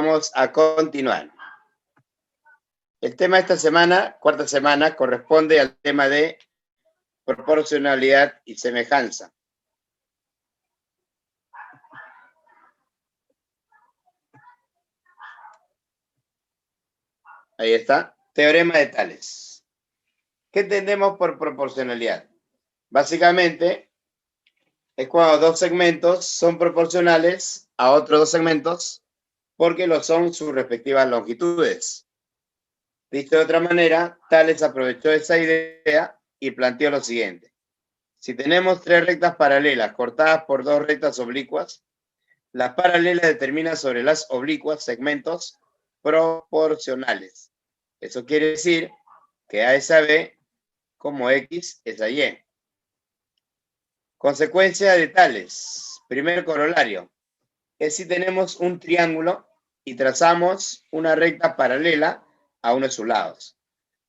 Vamos a continuar. El tema de esta semana, cuarta semana, corresponde al tema de proporcionalidad y semejanza. Ahí está. Teorema de Tales. ¿Qué entendemos por proporcionalidad? Básicamente, es cuando dos segmentos son proporcionales a otros dos segmentos porque lo son sus respectivas longitudes. Dicho de otra manera, Tales aprovechó esa idea y planteó lo siguiente. Si tenemos tres rectas paralelas cortadas por dos rectas oblicuas, las paralelas determinan sobre las oblicuas segmentos proporcionales. Eso quiere decir que A es a B como X es a Y. Consecuencia de Tales. Primer corolario. Es si tenemos un triángulo y trazamos una recta paralela a uno de sus lados,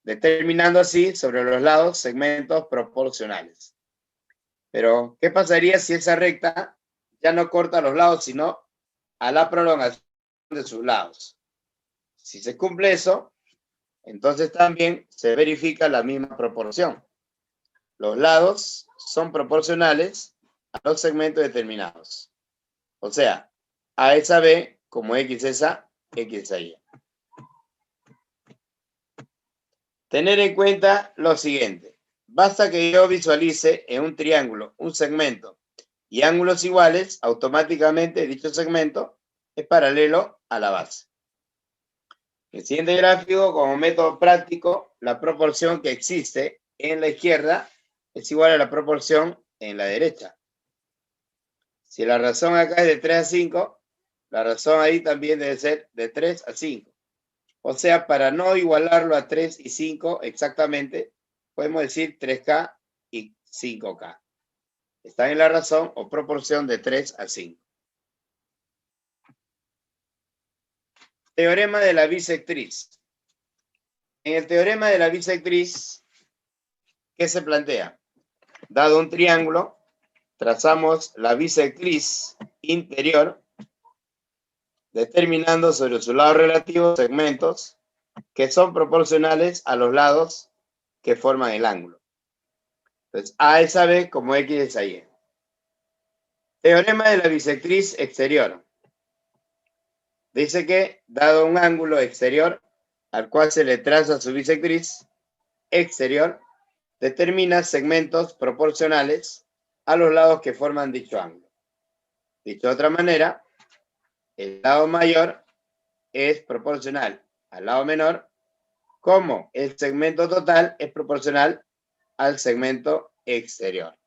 determinando así sobre los lados segmentos proporcionales. Pero, ¿qué pasaría si esa recta ya no corta los lados, sino a la prolongación de sus lados? Si se cumple eso, entonces también se verifica la misma proporción. Los lados son proporcionales a los segmentos determinados. O sea, A es a B como X es a X es a Y. Tener en cuenta lo siguiente. Basta que yo visualice en un triángulo un segmento y ángulos iguales, automáticamente dicho segmento es paralelo a la base. El siguiente gráfico, como método práctico, la proporción que existe en la izquierda es igual a la proporción en la derecha. Si la razón acá es de 3 a 5, la razón ahí también debe ser de 3 a 5. O sea, para no igualarlo a 3 y 5 exactamente, podemos decir 3K y 5K. Están en la razón o proporción de 3 a 5. Teorema de la bisectriz. En el teorema de la bisectriz, ¿qué se plantea? Dado un triángulo, trazamos la bisectriz interior, determinando sobre su lado relativo segmentos que son proporcionales a los lados que forman el ángulo. Entonces, A es a B como X es a Y. Teorema de la bisectriz exterior. Dice que, dado un ángulo exterior al cual se le traza su bisectriz exterior, determina segmentos proporcionales a los lados que forman dicho ángulo. Dicho de otra manera, el lado mayor es proporcional al lado menor, como el segmento total es proporcional al segmento exterior.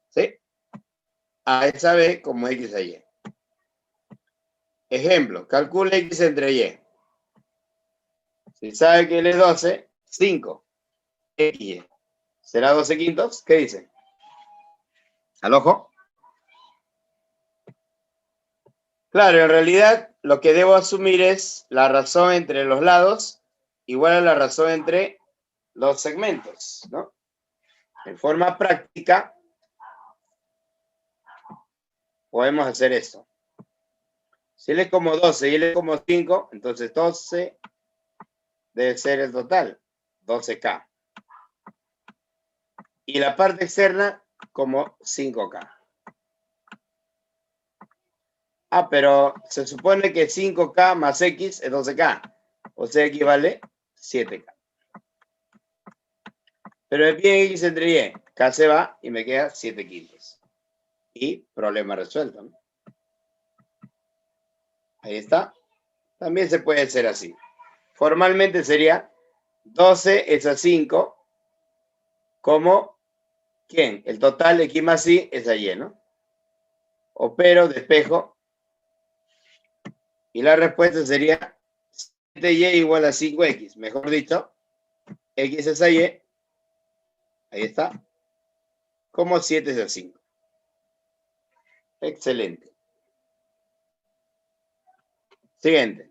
¿Sí? A es a B como X a Y. Ejemplo, calcule X entre Y. Si sabe que L es 12, 5. X, ¿será 12 quintos? ¿Qué dice? ¿Al ojo? Claro, en realidad lo que debo asumir es la razón entre los lados igual a la razón entre los segmentos, ¿no? En forma práctica, podemos hacer esto. Si L es como 12 y L es como 5, entonces 12 debe ser el total, 12K. Y la parte externa como 5K. Ah, pero se supone que 5K más X es 12K. O sea, equivale 7K. Pero el bien X entre Y, K se va y me queda 7 quintos. Y problema resuelto, ¿no? Ahí está. También se puede hacer así. Formalmente sería 12 es a 5, como, ¿quién? El total de X más Y es a Y, ¿no? Opero, despejo. Y la respuesta sería 7Y igual a 5X. Mejor dicho, X es a Y. Ahí está. Como 7 es a 5. Excelente. Siguiente.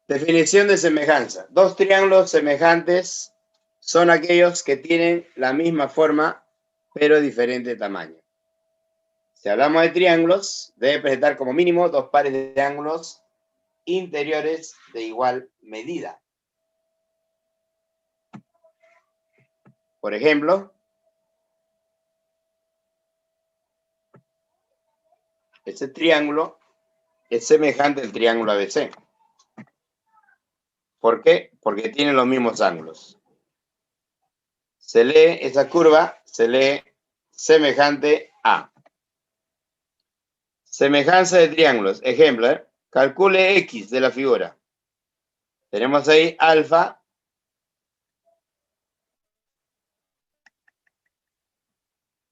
Definición de semejanza. Dos triángulos semejantes son aquellos que tienen la misma forma pero diferente tamaño. Si hablamos de triángulos, debe presentar como mínimo 2 pares de ángulos interiores de igual medida. Por ejemplo, este triángulo es semejante al triángulo ABC. ¿Por qué? Porque tiene los mismos ángulos. Se lee esa curva, se lee semejante a. Semejanza de triángulos. Ejemplo, calcule X de la figura. Tenemos ahí alfa,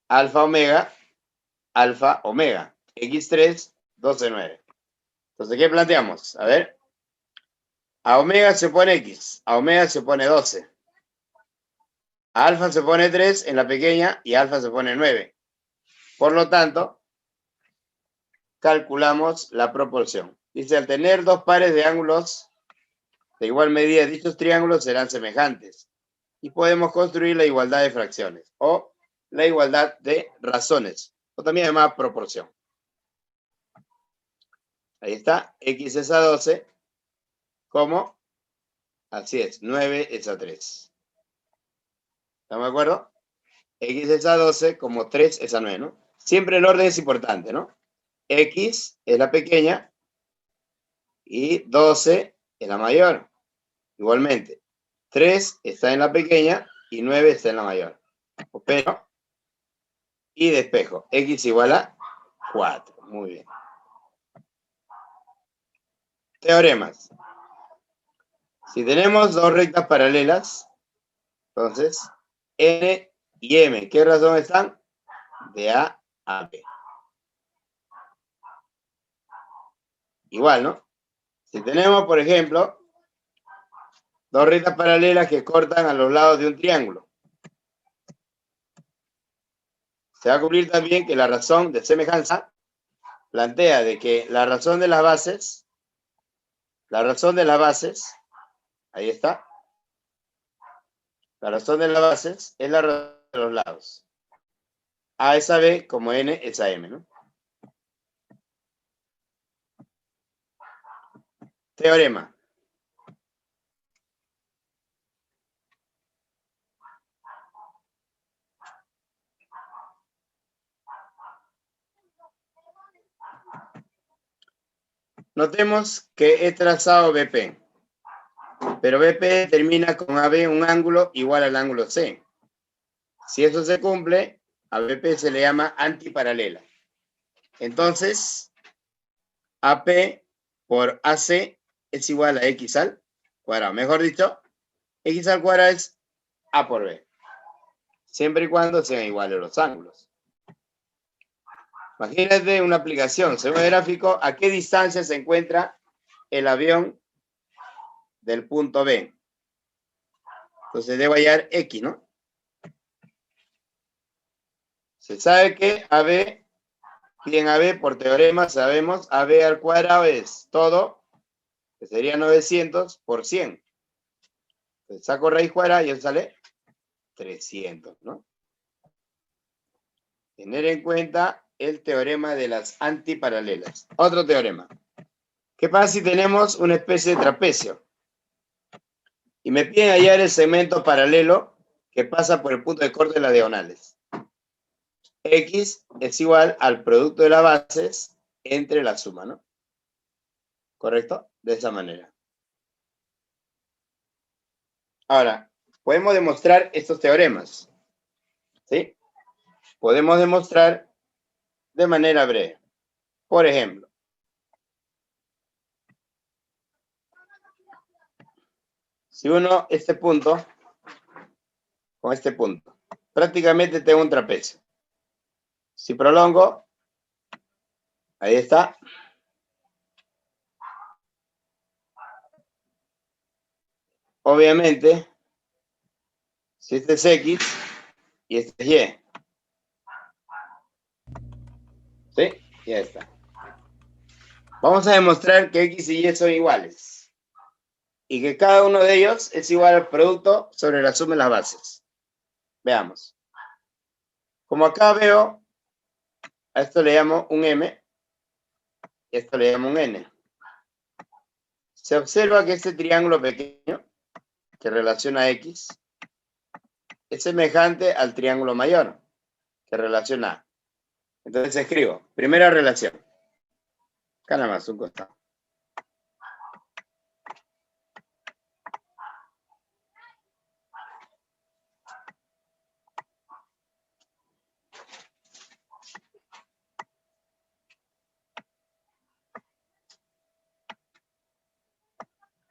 alfa omega, X3, 12, 9. Entonces, ¿qué planteamos? A ver. A omega se pone X, a omega se pone 12. A alfa se pone 3 en la pequeña y alfa se pone 9. Por lo tanto, calculamos la proporción. Dice, al tener 2 pares de ángulos de igual medida, dichos triángulos serán semejantes. Y podemos construir la igualdad de fracciones o la igualdad de razones, o también llamada proporción. Ahí está, X es a 12, como, así es, 9 es a 3. ¿Estamos de acuerdo? X es a 12, como 3 es a 9, ¿no? Siempre el orden es importante, ¿no? X es la pequeña y 12 es la mayor. Igualmente, 3 está en la pequeña y 9 está en la mayor. Pero, y despejo. X igual a 4. Muy bien. Teoremas. Si tenemos dos rectas paralelas, entonces, N y M, ¿qué razón están? De A a B. Igual, ¿no? Si tenemos, por ejemplo, dos rectas paralelas que cortan a los lados de un triángulo, se va a cumplir también que la razón de semejanza plantea de que la razón de las bases, ahí está, la razón de las bases es la razón de los lados. A es a B como N es a M, ¿no? Teorema. Notemos que he trazado BP, pero BP termina con AB un ángulo igual al ángulo C. Si eso se cumple, a BP se le llama antiparalela. Entonces, AP por AC es igual a X al cuadrado. Mejor dicho, X al cuadrado es A por B. Siempre y cuando sean iguales los ángulos. Imagínate una aplicación, según el gráfico, ¿a qué distancia se encuentra el avión del punto B? Entonces debo hallar X, ¿no? Se sabe que AB, bien AB por teorema, sabemos AB al cuadrado es todo, que sería 900 por 100. Entonces saco raíz cuadrada y eso sale 300, ¿no? Tener en cuenta el teorema de las antiparalelas. Otro teorema. ¿Qué pasa si tenemos una especie de trapecio? Y me piden hallar el segmento paralelo que pasa por el punto de corte de las diagonales. X es igual al producto de las bases entre la suma, ¿no? ¿Correcto? De esa manera. Ahora, podemos demostrar estos teoremas, ¿sí? Podemos demostrar de manera breve. Por ejemplo, si uno este punto con este punto, prácticamente tengo un trapecio. Si prolongo, ahí está. Obviamente, si este es X y este es Y. ¿Sí? Ya está. Vamos a demostrar que X y Y son iguales. Y que cada uno de ellos es igual al producto sobre la suma de las bases. Veamos. Como acá veo, a esto le llamo un M y a esto le llamo un N. Se observa que este triángulo pequeño que relaciona X es semejante al triángulo mayor que relaciona A. Entonces escribo, primera relación. Acá nada más, un costado.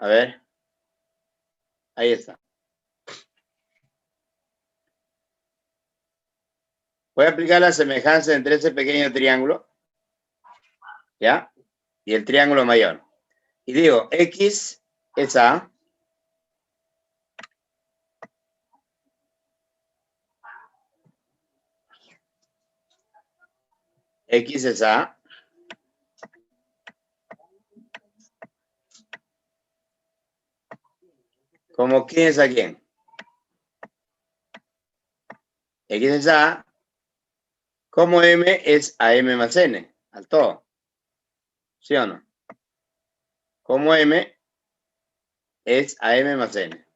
A ver. Ahí está. Voy a aplicar la semejanza entre ese pequeño triángulo, ¿ya? Y el triángulo mayor. Y digo, X es A. X es A. ¿Como quién es a quién? X es A. Como M es a M más N. Al todo. ¿Sí o no? Como M es a M más N.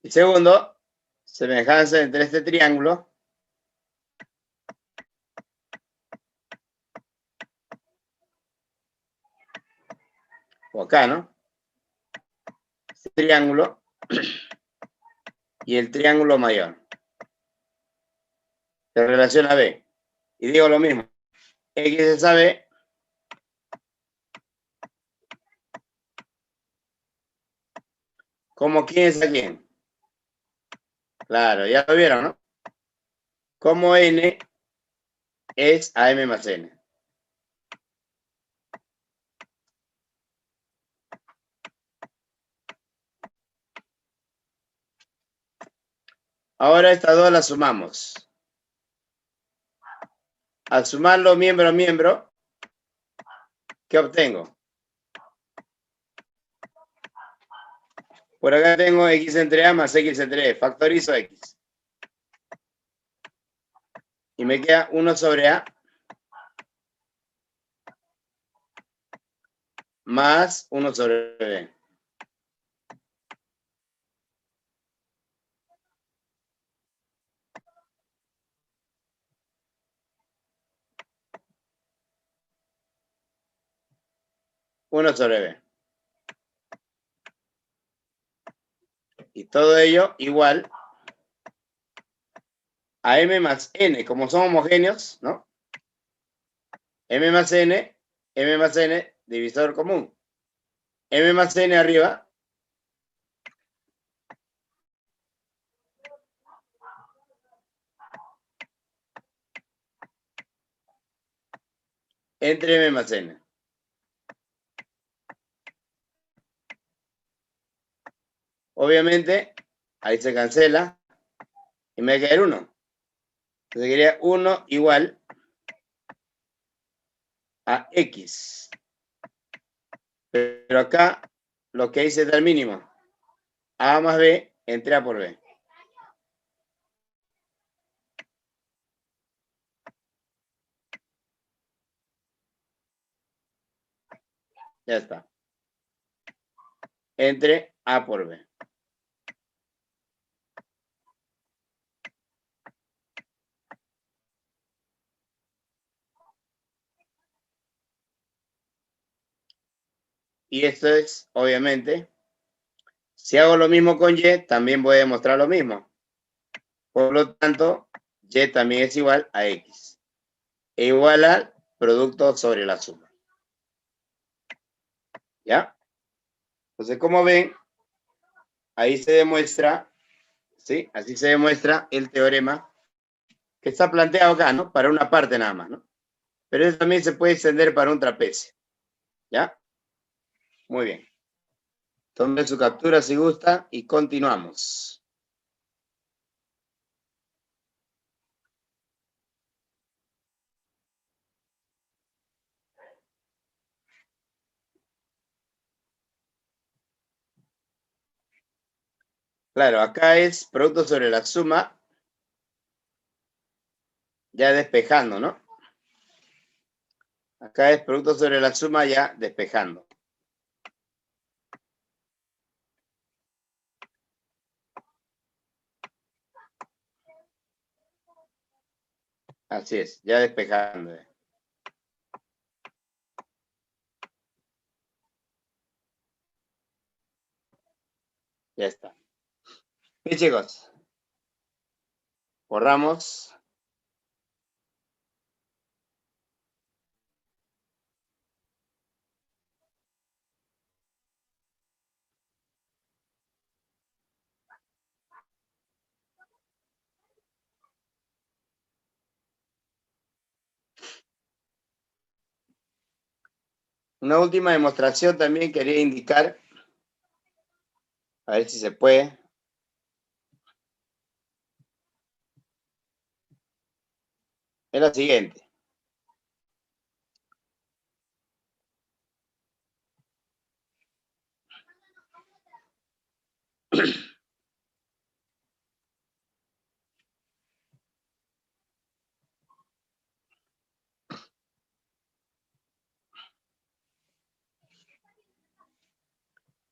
Y segundo, semejanza entre este triángulo o acá, ¿no? Este triángulo y el triángulo mayor. Se relaciona a B. Y digo lo mismo. X es a B. ¿Como quién es a quién? Claro, ya lo vieron, ¿no? Como N es a M más N. Ahora estas dos las sumamos. Al sumarlo miembro a miembro, ¿qué obtengo? Por acá tengo X entre A más X entre E. Factorizo X. Y me queda 1 sobre A más 1 sobre B. Uno sobre B. Y todo ello igual a M más N. Como son homogéneos, ¿no? M más N, divisor común. M más N arriba. Entre M más N. Obviamente, ahí se cancela. Y me va a quedar 1. Entonces quería 1 igual a X. Pero acá lo que hice es el mínimo. A más B entre A por B. Ya está. Entre A por B. Y esto es, obviamente, si hago lo mismo con Y, también voy a demostrar lo mismo. Por lo tanto, Y también es igual a X. E igual al producto sobre la suma. ¿Ya? Entonces, como ven, ahí se demuestra, ¿sí? Así se demuestra el teorema que está planteado acá, ¿no? Para una parte nada más, ¿no? Pero eso también se puede extender para un trapecio. ¿Ya? Muy bien. Tome su captura si gusta y continuamos. Claro, acá es producto sobre la suma, ya despejando, ¿no? Acá es producto sobre la suma ya despejando. Así es, ya despejando. Ya está. Bien, chicos. Borramos. Una última demostración también quería indicar. A ver si se puede. Es la siguiente.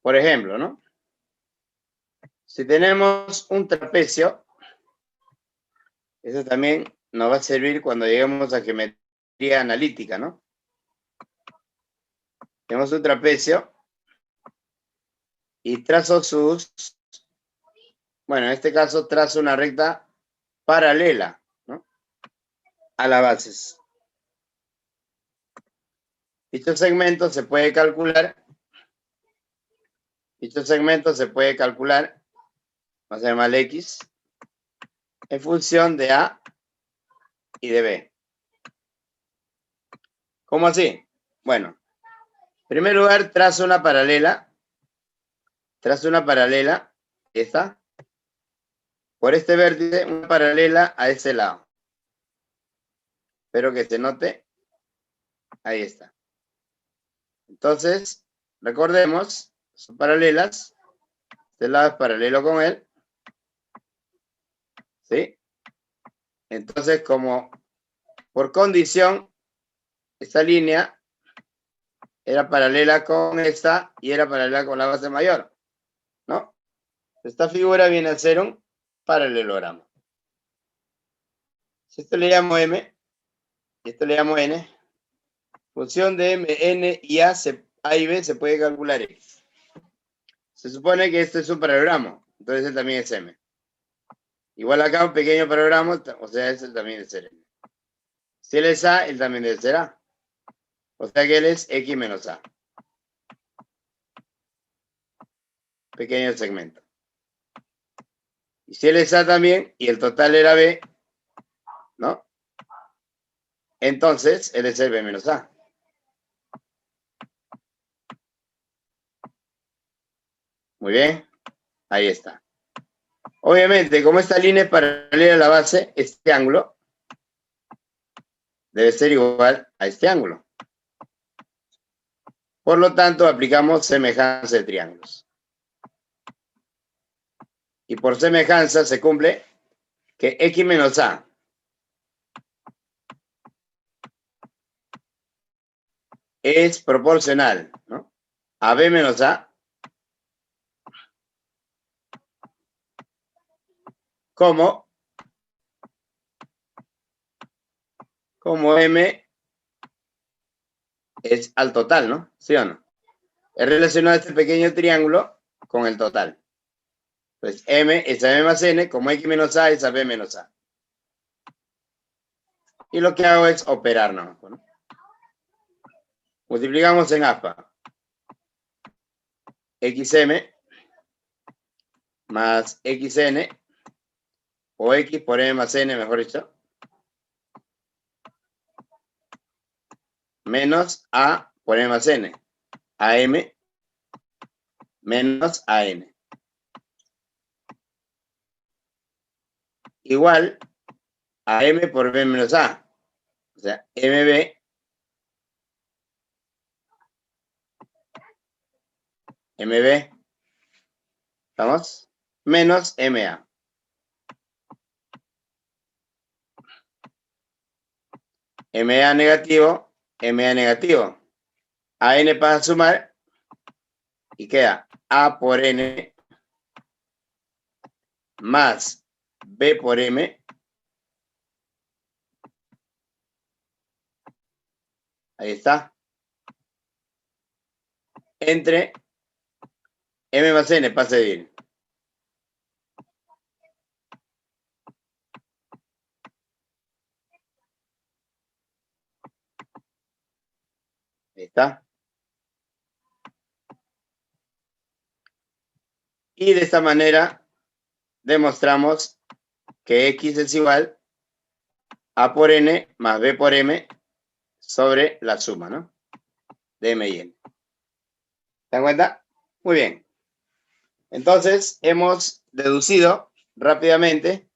Por ejemplo, ¿no? Si tenemos un trapecio, eso también nos va a servir cuando lleguemos a geometría analítica, ¿no? Tenemos un trapecio y trazo bueno, en este caso trazo una recta paralela, ¿no? A las bases. Dicho segmento se puede calcular. Va a ser mal X, en función de A y de B. ¿Cómo así? Bueno, en primer lugar, trazo una paralela, esta, por este vértice, una paralela a ese lado. Espero que se note. Ahí está. Entonces, recordemos, son paralelas. Este lado es paralelo con él. ¿Sí? Entonces, como por condición, esta línea era paralela con esta y era paralela con la base mayor, ¿no? Esta figura viene a ser un paralelogramo. Si esto le llamo M, y esto le llamo N, función de M, N y A y B se puede calcular X. Se supone que este es un paralelogramo, entonces este también es M. Igual acá un pequeño paralelogramo, o sea, este también es M. Si él es A, él también debe ser A. O sea que él es X menos A. Pequeño segmento. Y si él es A también, y el total era B, ¿no? Entonces, él es el B menos A. Muy bien. Ahí está. Obviamente, como esta línea es paralela a la base, este ángulo debe ser igual a este ángulo. Por lo tanto, aplicamos semejanza de triángulos. Y por semejanza se cumple que X menos A es proporcional, ¿no?, a B menos A, como M es al total, ¿no? ¿Sí o no? Es relacionado este pequeño triángulo con el total. Pues M es a B más N, como X menos A es a B menos A. Y lo que hago es operar, ¿no? Multiplicamos en APA. XM más XN, o X por M más N, mejor dicho, menos A por M más N, AM menos AN. Igual a M por B menos A. O sea, MB ¿Estamos? menos MA. MA negativo, MA negativo. A N pasa a sumar y queda A por N más B por M. Ahí está. Entre M más N pasa a dividir. Ahí está. Y de esta manera demostramos que X es igual a A por N más B por M sobre la suma, ¿no? De M y N. ¿Se dan cuenta? Muy bien. Entonces, hemos deducido rápidamente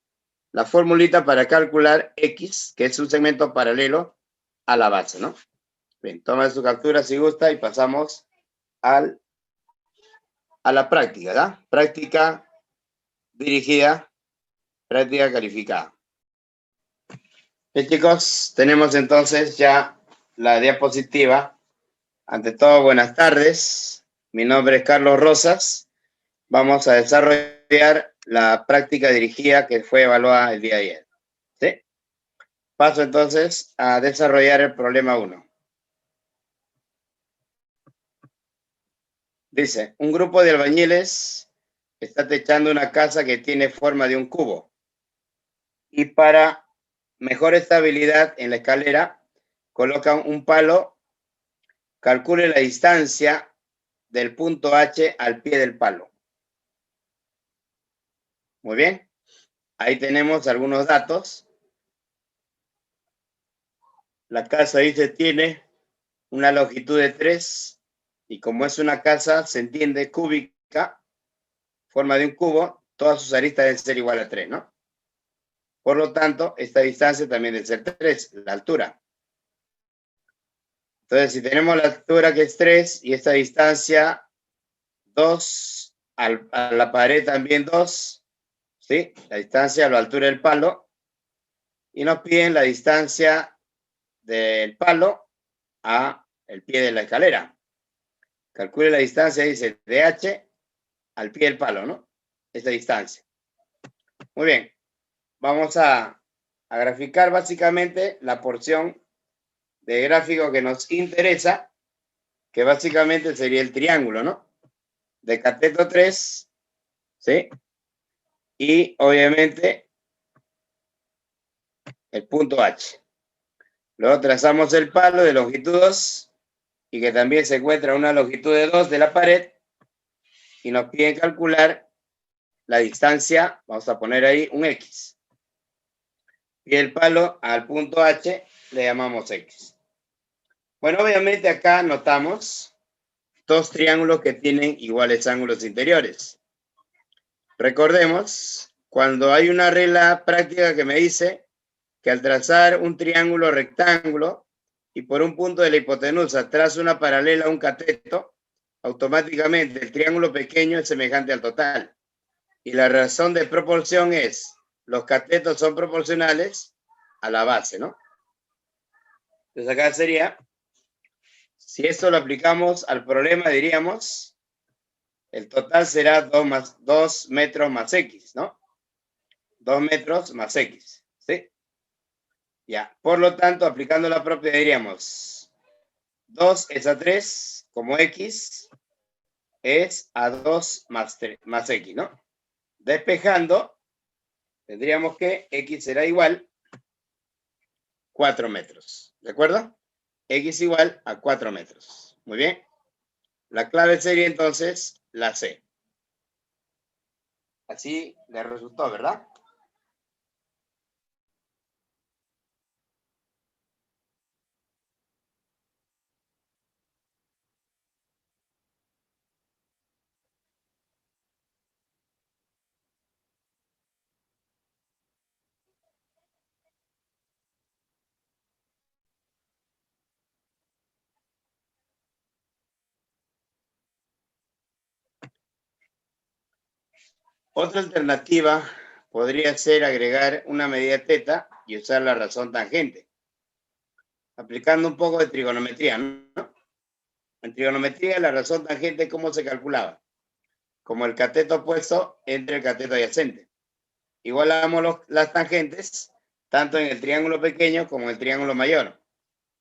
la formulita para calcular X, que es un segmento paralelo a la base, ¿no? Bien, toma su captura si gusta y pasamos a la práctica, ¿verdad? Práctica dirigida, práctica calificada. Bien, chicos, tenemos entonces ya la diapositiva. Ante todo, buenas tardes. Mi nombre es Carlos Rosas. Vamos a desarrollar la práctica dirigida que fue evaluada el día de ayer. ¿Sí? Paso entonces a desarrollar el problema 1. Dice, un grupo de albañiles está techando una casa que tiene forma de un cubo. Y para mejor estabilidad en la escalera, colocan un palo. Calcule la distancia del punto H al pie del palo. Muy bien. Ahí tenemos algunos datos. La casa dice tiene una longitud de 3 y como es una casa, se entiende cúbica, forma de un cubo, todas sus aristas deben ser igual a 3, ¿no? Por lo tanto, esta distancia también debe ser 3, la altura. Entonces, si tenemos la altura que es 3 y esta distancia 2, a la pared también 2, ¿sí? La distancia a la altura del palo. Y nos piden la distancia del palo a el pie de la escalera. Calcule la distancia, dice, de H al pie del palo, ¿no? Esta distancia. Muy bien. Vamos a graficar básicamente la porción de gráfico que nos interesa, que básicamente sería el triángulo, ¿no? De cateto 3, ¿sí? Y obviamente el punto H. Luego trazamos el palo de longitud 2 y que también se encuentra a una longitud de 2 de la pared y nos piden calcular la distancia, vamos a poner ahí un X. Y el palo al punto H le llamamos X. Bueno, obviamente acá notamos dos triángulos que tienen iguales ángulos interiores. Recordemos, cuando hay una regla práctica que me dice que al trazar un triángulo rectángulo y por un punto de la hipotenusa trazo una paralela a un cateto, automáticamente el triángulo pequeño es semejante al total. Y la razón de proporción es, los catetos son proporcionales a la base, ¿no? Entonces acá sería, si esto lo aplicamos al problema, diríamos, el total será 2 metros más X, ¿no? 2 metros más X, ¿sí? Ya, por lo tanto, aplicando la propiedad diríamos, 2 es a 3, como X es a 2 más X, ¿no? Despejando, tendríamos que X será igual 4 metros, ¿de acuerdo? X igual a 4 metros. Muy bien. La clave sería entonces la C. Así le resultó, ¿verdad? Otra alternativa podría ser agregar una medida teta y usar la razón tangente, aplicando un poco de trigonometría, ¿no? En trigonometría, la razón tangente, ¿cómo se calculaba? Como el cateto opuesto entre el cateto adyacente. Igualamos las tangentes, tanto en el triángulo pequeño como en el triángulo mayor.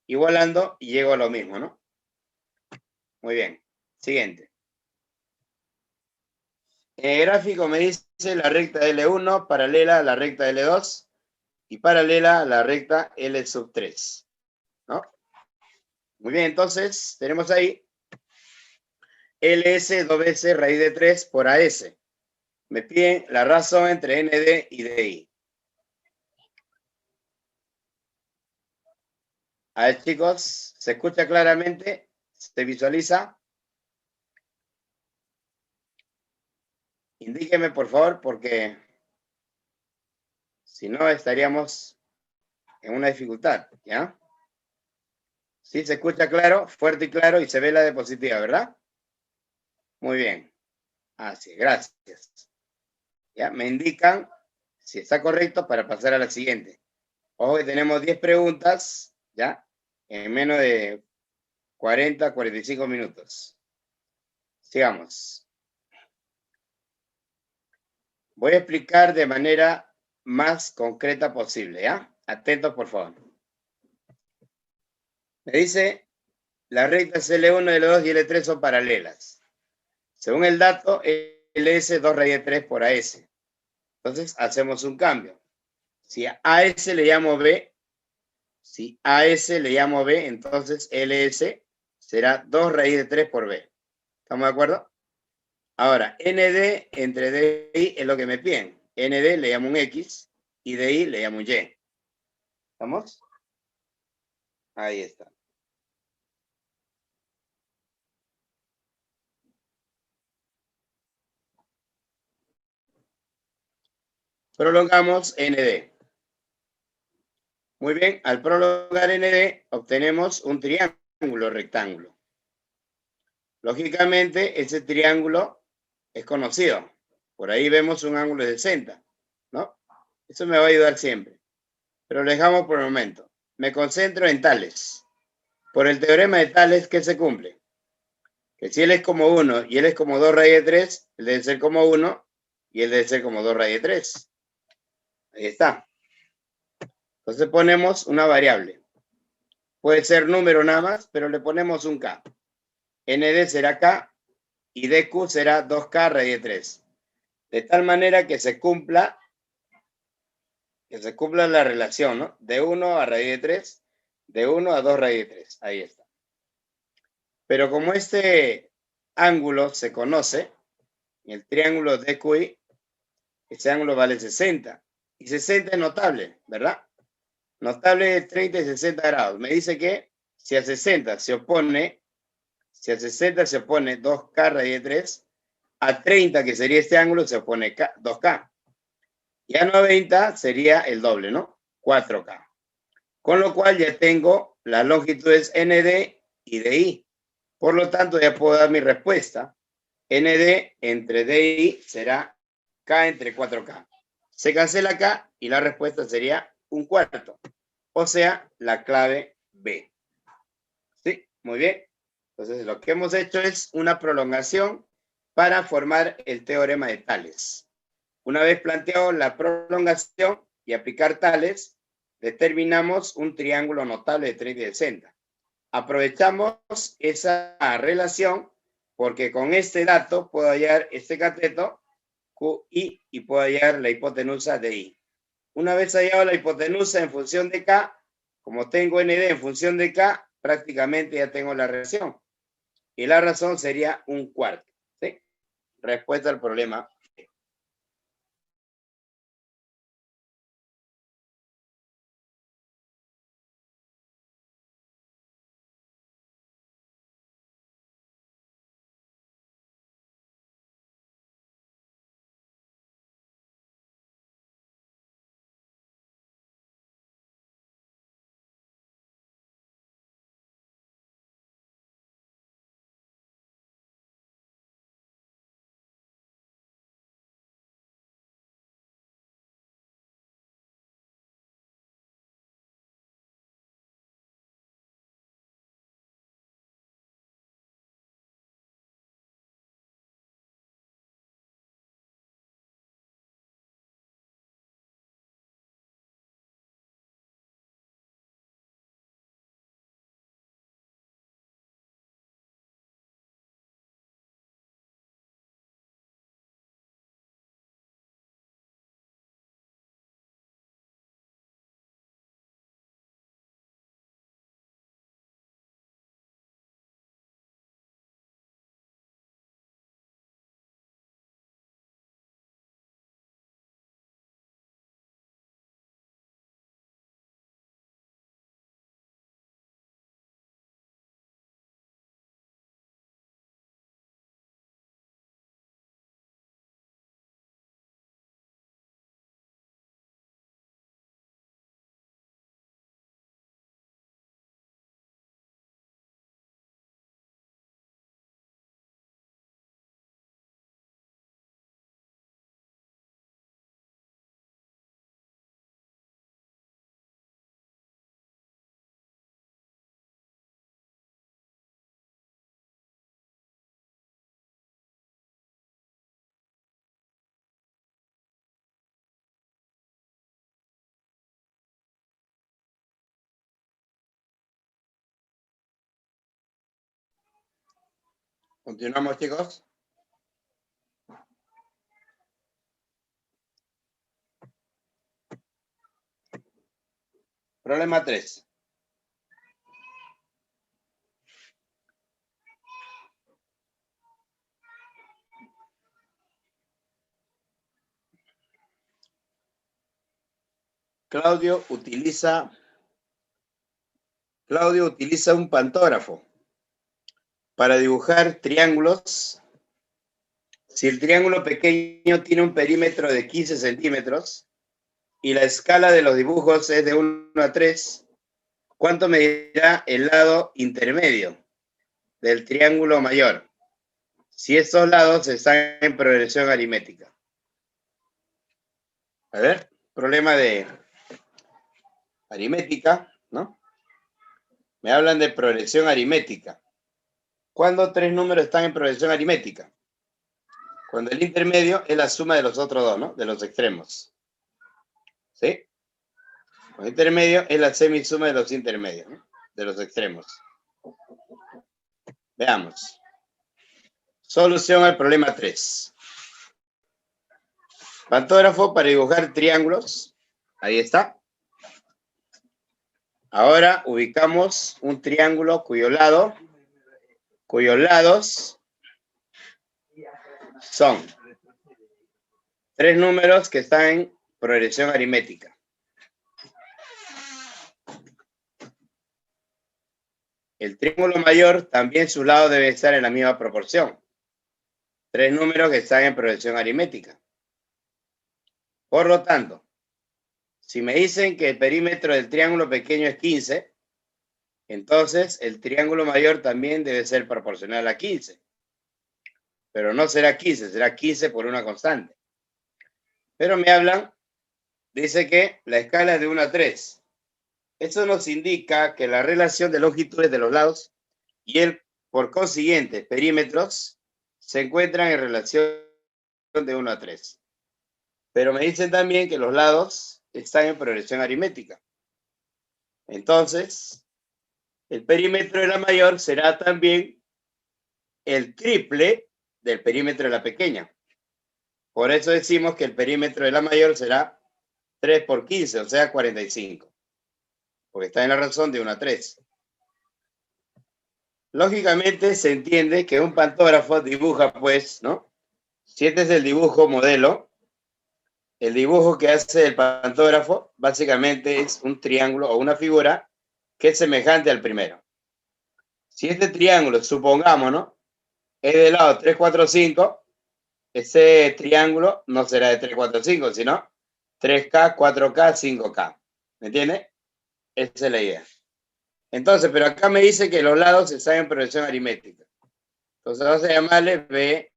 Igualando y llego a lo mismo, ¿no? Muy bien. Siguiente. En el gráfico me dice la recta L1 paralela a la recta L2 y paralela a la recta L sub 3, ¿no? Muy bien, entonces tenemos ahí LS 2 raíz de 3 por AS. Me piden la razón entre ND y DI. A ver, chicos, ¿se escucha claramente? ¿Se visualiza? Indíqueme, por favor, porque si no estaríamos en una dificultad, ¿ya? Sí, se escucha claro, fuerte y claro, y se ve la diapositiva, ¿verdad? Muy bien. Así, gracias. Ya, me indican si está correcto para pasar a la siguiente. Ojo que tenemos 10 preguntas, ¿ya? En menos de 40, 45 minutos. Sigamos. Voy a explicar de manera más concreta posible, ¿ya? Atentos, por favor. Me dice, las rectas L1, L2 y L3 son paralelas. Según el dato, LS 2 raíz de 3 por AS. Entonces, hacemos un cambio. Si a AS le llamo B, entonces LS será 2 raíz de 3 por B. ¿Estamos de acuerdo? Ahora, ND entre DI es lo que me piden. ND le llamo un X y DI le llamo un Y. ¿Estamos? Ahí está. Prolongamos ND. Muy bien, al prolongar ND obtenemos un triángulo rectángulo. Lógicamente, ese triángulo es conocido. Por ahí vemos un ángulo de 60, ¿no? Eso me va a ayudar siempre. Pero lo dejamos por el momento. Me concentro en Tales. Por el teorema de Tales, ¿qué se cumple? Que si él es como 1 y él es como 2 raíz de 3, él debe ser como 1 y él debe ser como 2 raíz de 3. Ahí está. Entonces ponemos una variable. Puede ser número nada más, pero le ponemos un K. ND será K y DQ será 2K raíz de 3. De tal manera que se cumpla la relación, ¿no? De 1 a raíz de 3, de 1 a 2 raíz de 3. Ahí está. Pero como este ángulo se conoce, el triángulo DQI, este ángulo vale 60. Y 60 es notable, ¿verdad? Notable de 30 y 60 grados. Me dice que si a 60 se opone 2K raíz de 3, a 30, que sería este ángulo, se opone 2K. Y a 90 sería el doble, ¿no? 4K. Con lo cual ya tengo las longitudes ND y DI. Por lo tanto, ya puedo dar mi respuesta. ND entre DI será K entre 4K. Se cancela K y la respuesta sería 1/4. O sea, la clave B. Sí, muy bien. Entonces, lo que hemos hecho es una prolongación para formar el teorema de Tales. Una vez planteado la prolongación y aplicar Tales, determinamos un triángulo notable de 30 y 60. Aprovechamos esa relación porque con este dato puedo hallar este cateto QI y puedo hallar la hipotenusa de I. Una vez hallado la hipotenusa en función de K, como tengo ND en función de K, prácticamente ya tengo la relación. Y la razón sería 1/4. ¿Sí? Respuesta al problema. Continuamos, chicos. Problema 3. Claudio utiliza un pantógrafo para dibujar triángulos. Si el triángulo pequeño tiene un perímetro de 15 centímetros y la escala de los dibujos es de 1 a 3, ¿cuánto medirá el lado intermedio del triángulo mayor si estos lados están en progresión aritmética? A ver, problema de aritmética, ¿no? Me hablan de progresión aritmética. ¿Cuándo 3 números están en progresión aritmética? Cuando el intermedio es la suma de los otros dos, ¿no? De los extremos. ¿Sí? El intermedio es la semisuma de los intermedios, ¿no? De los extremos. Veamos. Solución al problema 3. Pantógrafo para dibujar triángulos. Ahí está. Ahora ubicamos un triángulo cuyos lados son 3 números que están en progresión aritmética. El triángulo mayor también su lado debe estar en la misma proporción. 3 números que están en progresión aritmética. Por lo tanto, si me dicen que el perímetro del triángulo pequeño es 15, entonces el triángulo mayor también debe ser proporcional a 15. Pero no será 15, será 15 por una constante. Pero me hablan, dice que la escala es de 1 a 3. Eso nos indica que la relación de longitudes de los lados y el, por consiguiente, perímetros se encuentran en relación de 1 a 3. Pero me dicen también que los lados están en progresión aritmética. Entonces, el perímetro de la mayor será también el triple del perímetro de la pequeña. Por eso decimos que el perímetro de la mayor será 3 por 15, o sea, 45. Porque está en la razón de 1 a 3. Lógicamente se entiende que un pantógrafo dibuja, pues, ¿no? Si este es el dibujo modelo, el dibujo que hace el pantógrafo básicamente es un triángulo o una figura que es semejante al primero. Si este triángulo, supongamos, ¿no? Es de lado 3, 4, 5, ese triángulo no será de 3, 4, 5, sino 3K, 4K, 5K. ¿Me entiende? Esa es la idea. Entonces, pero acá me dice que los lados están en progresión aritmética. Entonces vamos a llamarle B,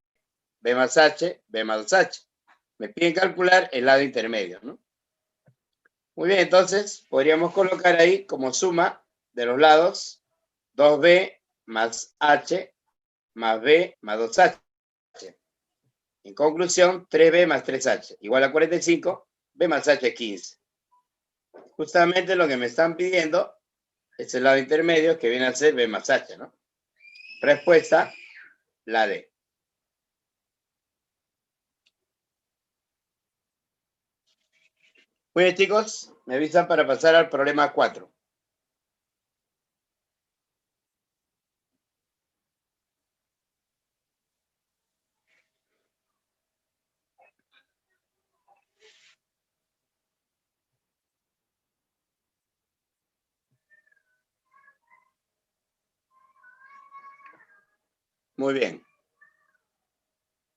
B más H, B más 2H. Me piden calcular el lado intermedio, ¿no? Muy bien, entonces podríamos colocar ahí como suma de los lados 2B más H más B más 2H. En conclusión, 3B más 3H igual a 45, B más H es 15. Justamente lo que me están pidiendo es el lado intermedio que viene a ser B más H, ¿no? Respuesta, la D. Muy bien, chicos, me avisan para pasar al problema 4. Muy bien.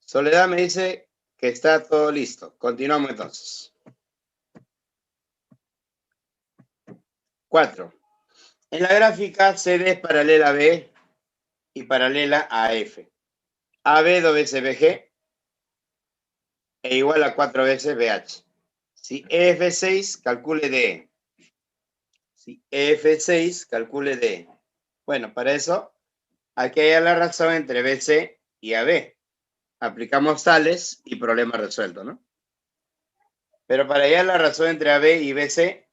Soledad me dice que está todo listo. Continuamos entonces. 4. En la gráfica CD es paralela a B y paralela a F. AB 2 veces BG e igual a 4 veces BH. Si EF6, calcule DE. Si EF6, calcule DE. Bueno, para eso hay que hallar la razón entre BC y AB. Aplicamos tales y problema resuelto, ¿no? Pero para hallar la razón entre AB y BC,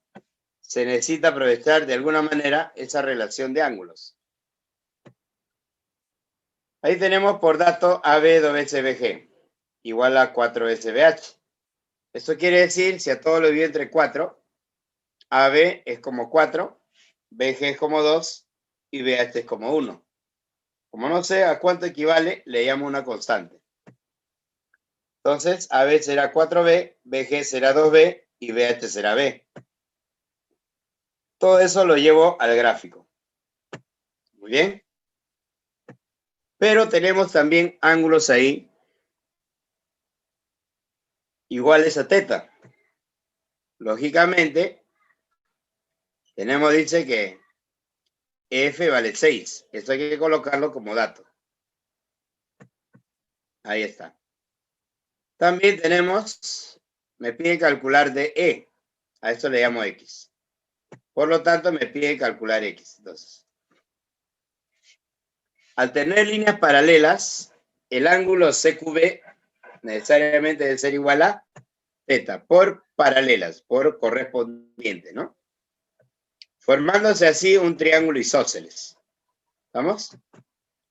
se necesita aprovechar de alguna manera esa relación de ángulos. Ahí tenemos por dato AB 2SBG igual a 4SBH. Esto quiere decir, si a todo lo divido entre 4, AB es como 4, BG es como 2 y BH es como 1. Como no sé a cuánto equivale, le llamo una constante. Entonces, AB será 4B, BG será 2B y BH será B. Todo eso lo llevo al gráfico. Muy bien. Pero tenemos también ángulos ahí iguales a teta. Lógicamente, dice que F vale 6. Esto hay que colocarlo como dato. Ahí está. También tenemos, me pide calcular DE. A esto le llamo X. Por lo tanto, me pide calcular X. Entonces, al tener líneas paralelas, el ángulo CQB necesariamente debe ser igual a teta por paralelas, por correspondiente, ¿no? Formándose así un triángulo isósceles. ¿Vamos?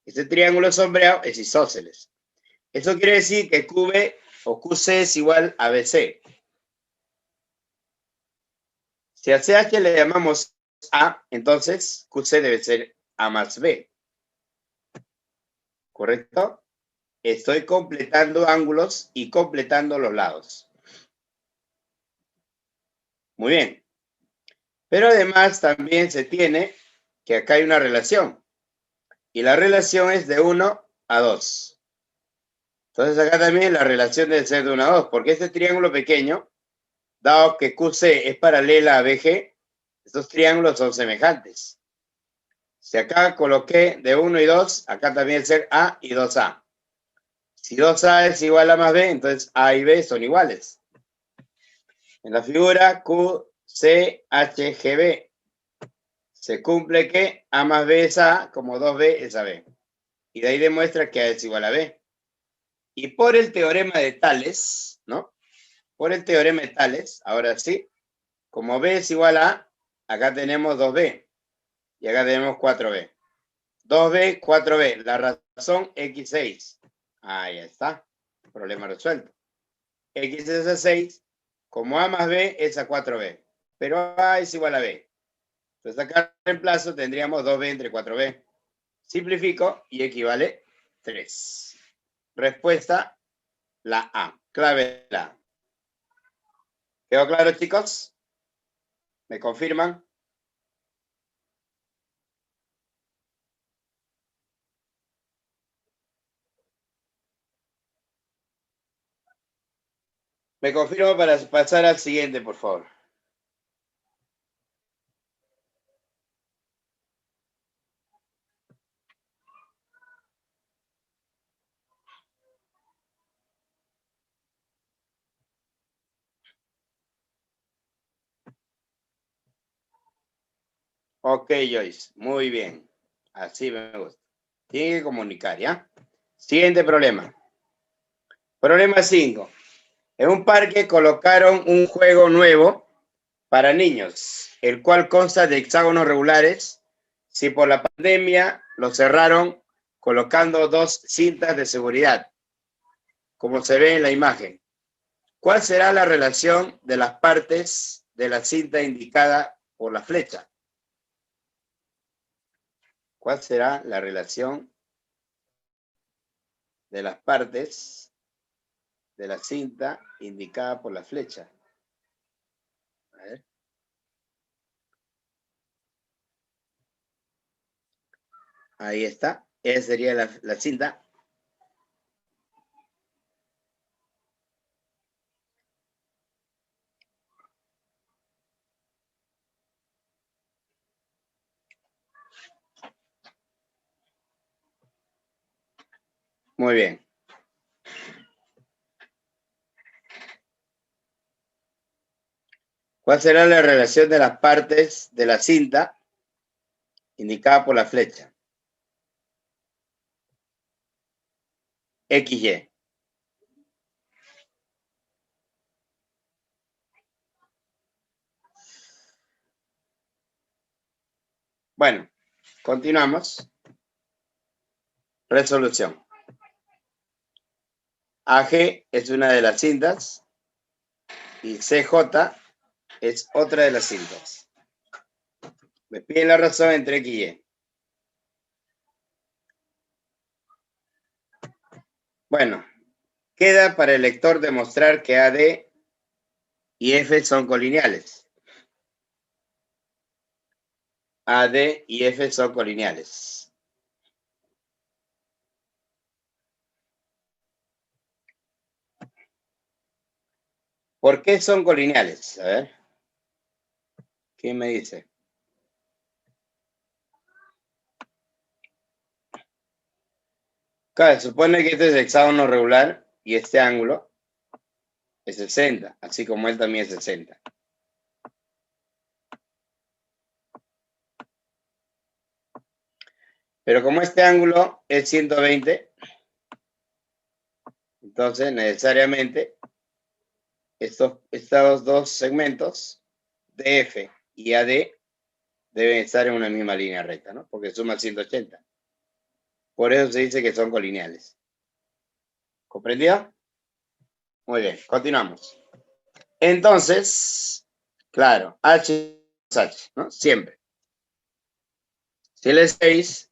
Este triángulo sombreado es isósceles. Eso quiere decir que QB o QC es igual a BC. Si a CH le llamamos A, entonces QC debe ser A más B. ¿Correcto? Estoy completando ángulos y completando los lados. Muy bien. Pero además también se tiene que acá hay una relación. Y la relación es de 1 a 2. Entonces acá también la relación debe ser de 1 a 2, porque este triángulo pequeño, dado que QC es paralela a BG, estos triángulos son semejantes. Si acá coloqué de 1 y 2, acá también debe ser A y 2A. Si 2A es igual a más B, entonces A y B son iguales. En la figura QCHGB se cumple que A más B es A, como 2B es AB. Y de ahí demuestra que A es igual a B. Y por el teorema de Tales, ¿no? Por el teorema de Tales, ahora sí, como B es igual a, acá tenemos 2B y acá tenemos 4B. 2B, 4B, la razón X6. Ahí está, problema resuelto. X es a 6, como A más B es a 4B, pero A es igual a B. Entonces acá en reemplazo tendríamos 2B entre 4B. Simplifico y equivale 3. Respuesta, la A. Clave la A. ¿Quedó claro, chicos? ¿Me confirman? Me confirmo para pasar al siguiente, por favor. Ok, Joyce. Muy bien. Así me gusta. Tiene que comunicar, ¿ya? Siguiente problema. Problema 5. En un parque colocaron un juego nuevo para niños, el cual consta de hexágonos regulares. Si por la pandemia lo cerraron colocando 2 cintas de seguridad, como se ve en la imagen. ¿Cuál será la relación de las partes de la cinta indicada por la flecha? ¿Cuál será la relación de las partes de la cinta indicada por la flecha? A ver. Ahí está. Esa sería la cinta. Muy bien. ¿Cuál será la relación de las partes de la cinta indicada por la flecha? XY. Bueno, continuamos. Resolución. AG es una de las cintas y CJ es otra de las cintas. Me piden la razón entre X y Y. Bueno, queda para el lector demostrar que AD y F son colineales. AD y F son colineales. ¿Por qué son colineales? A ver. ¿Quién me dice? Claro, supone que este es hexágono regular y este ángulo es 60, así como él también es 60. Pero como este ángulo es 120, entonces necesariamente estos dos segmentos, DF y AD, deben estar en una misma línea recta, ¿no? Porque suman 180. Por eso se dice que son colineales. ¿Comprendido? Muy bien, continuamos. Entonces, claro, H es H, ¿no? Siempre. Si él es 6,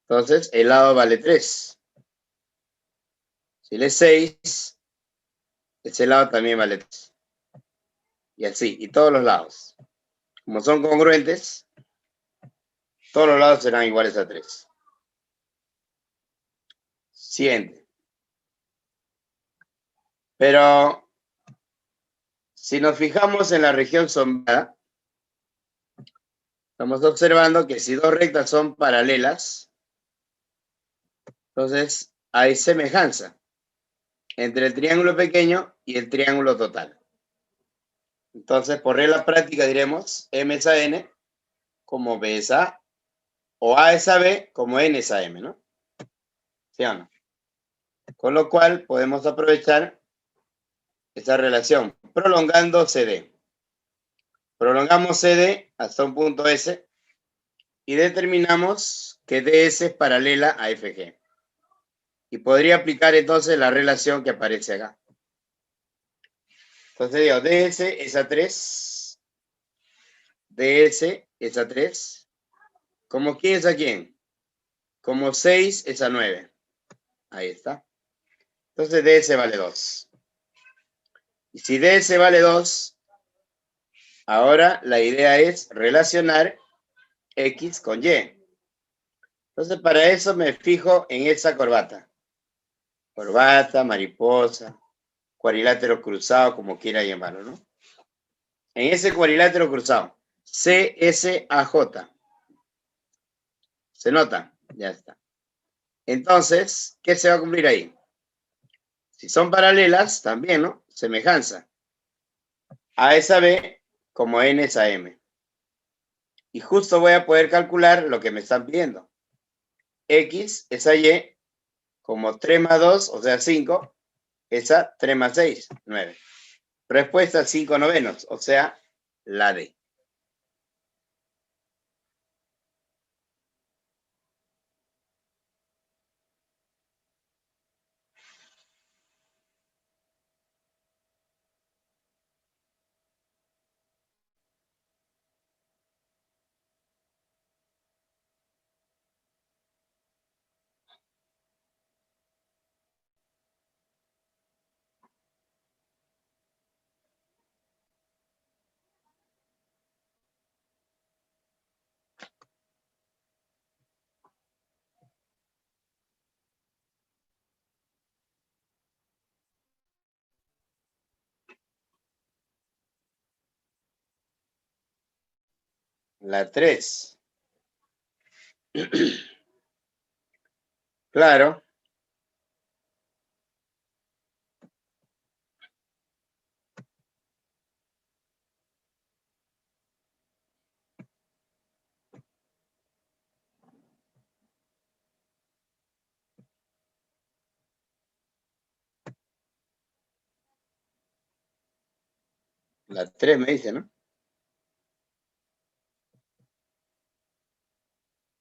entonces el lado vale 3. Si él es 6, ese lado también vale 3. Y así, y todos los lados. Como son congruentes, todos los lados serán iguales a 3. Siguiente. Pero si nos fijamos en la región sombreada, estamos observando que si dos rectas son paralelas, entonces hay semejanza entre el triángulo pequeño y el triángulo total. Entonces, por regla práctica diremos M es a N como B es a A, o A es a B como N es a M, ¿no? ¿Sí o no? Con lo cual podemos aprovechar esta relación prolongando CD. Prolongamos CD hasta un punto S y determinamos que DS es paralela a FG. Y podría aplicar entonces la relación que aparece acá. Entonces digo, DS es a 3, DS es a 3, ¿como quién es a quién? Como 6 es a 9. Ahí está. Entonces DS vale 2. Y si DS vale 2, ahora la idea es relacionar X con Y. Entonces para eso me fijo en esa corbata. Corbata, mariposa, cuadrilátero cruzado, como quiera llamarlo, ¿no? En ese cuadrilátero cruzado, CSAJ. ¿Se nota? Ya está. Entonces, ¿qué se va a cumplir ahí? Si son paralelas, también, ¿no? Semejanza. A es a B como N es a M. Y justo voy a poder calcular lo que me están pidiendo. X es a Y como 3 más 2, o sea 5, es a 3 más 6, 9. Respuesta 5 novenos, o sea, la D. La 3. Claro. La 3 me dice, ¿no?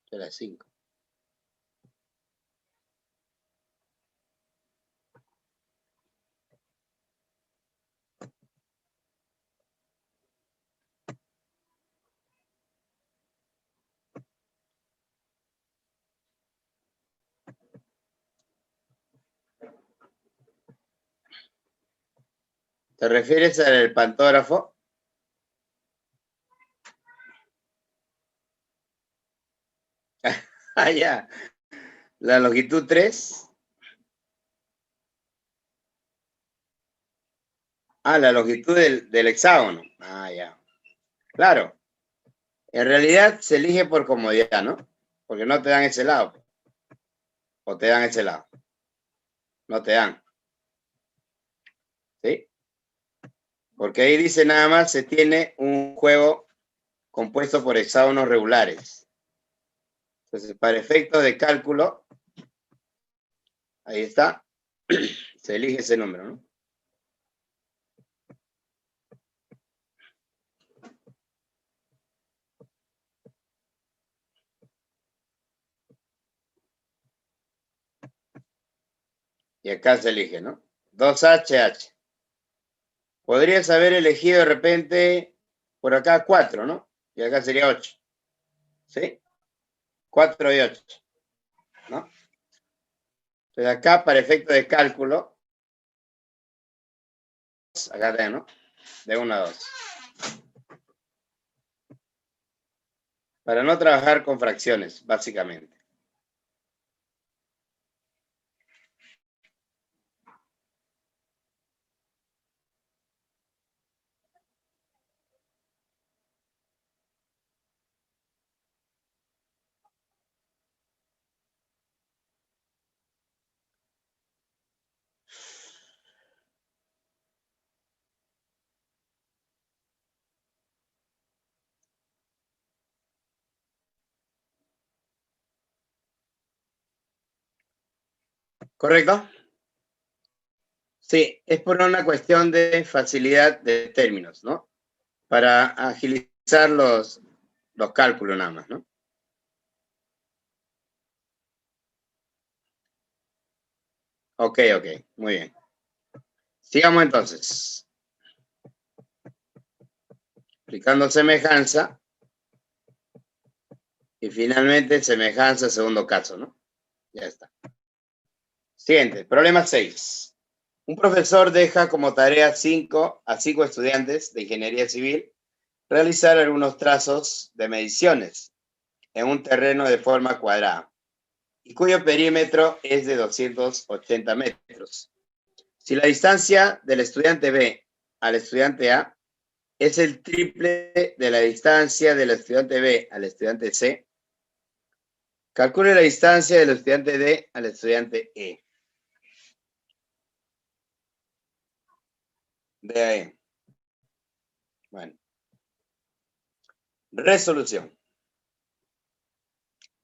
De la 5. ¿Te refieres al pantógrafo? Ah, ya. La longitud 3. Ah, la longitud del hexágono. Ah, ya. Claro. En realidad se elige por comodidad, ¿no? Porque no te dan ese lado. O te dan ese lado. No te dan. ¿Sí? Porque ahí dice nada más, se tiene un juego compuesto por hexágonos regulares. Entonces, para efectos de cálculo, ahí está, se elige ese número, ¿no? Y acá se elige, ¿no? 2HH. Podrías haber elegido de repente por acá 4, ¿no? Y acá sería 8. ¿Sí? 4 y 8, ¿no? Entonces acá, para efecto de cálculo, acá tengo, ¿no? De 1 a 2. Para no trabajar con fracciones, básicamente. ¿Correcto? Sí, es por una cuestión de facilidad de términos, ¿no? Para agilizar los cálculos nada más, ¿no? Ok, muy bien. Sigamos entonces. Aplicando semejanza. Y finalmente semejanza segundo caso, ¿no? Ya está. Siguiente, problema 6. Un profesor deja como tarea a 5 estudiantes de ingeniería civil realizar algunos trazos de mediciones en un terreno de forma cuadrada y cuyo perímetro es de 280 metros. Si la distancia del estudiante B al estudiante A es el triple de la distancia del estudiante B al estudiante C, calcule la distancia del estudiante D al estudiante E. De ahí. Bueno. Resolución.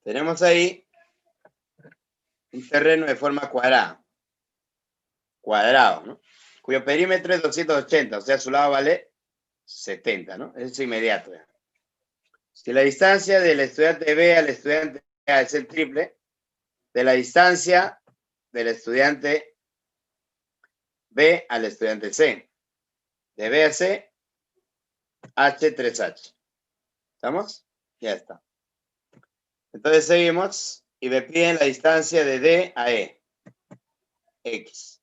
Tenemos ahí un terreno de forma cuadrada. Cuadrado, ¿no? Cuyo perímetro es 280, o sea, su lado vale 70, ¿no? Eso es inmediato. ¿Ya? Si la distancia del estudiante B al estudiante A es el triple de la distancia del estudiante B al estudiante C. De B a C, H3H. ¿Estamos? Ya está. Entonces seguimos y me piden la distancia de D a E. X.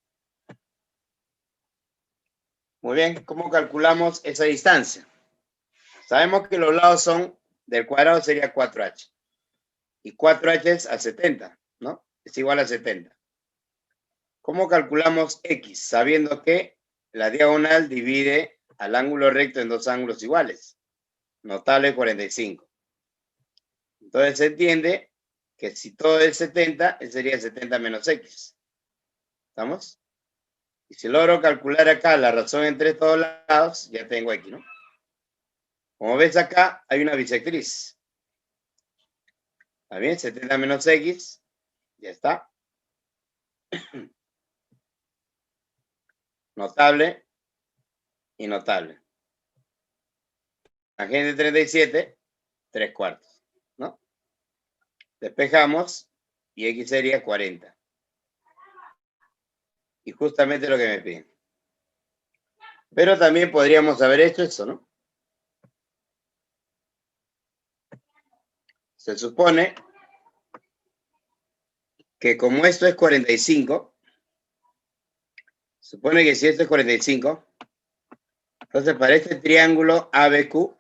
Muy bien, ¿cómo calculamos esa distancia? Sabemos que los lados son, del cuadrado sería 4H. Y 4H es a 70, ¿no? Es igual a 70. ¿Cómo calculamos X? Sabiendo que la diagonal divide al ángulo recto en dos ángulos iguales. Notable 45. Entonces se entiende que si todo es 70, sería 70 menos X. ¿Estamos? Y si logro calcular acá la razón entre todos lados, ya tengo X, ¿no? Como ves acá, hay una bisectriz. ¿Está bien? 70 menos X, ya está. Notable y notable. Tangente 37, 3/4, ¿no? Despejamos y X sería 40. Y justamente lo que me piden. Pero también podríamos haber hecho eso, ¿no? Se supone que como esto es 45, supone que si esto es 45, Entonces, para este triángulo ABQ,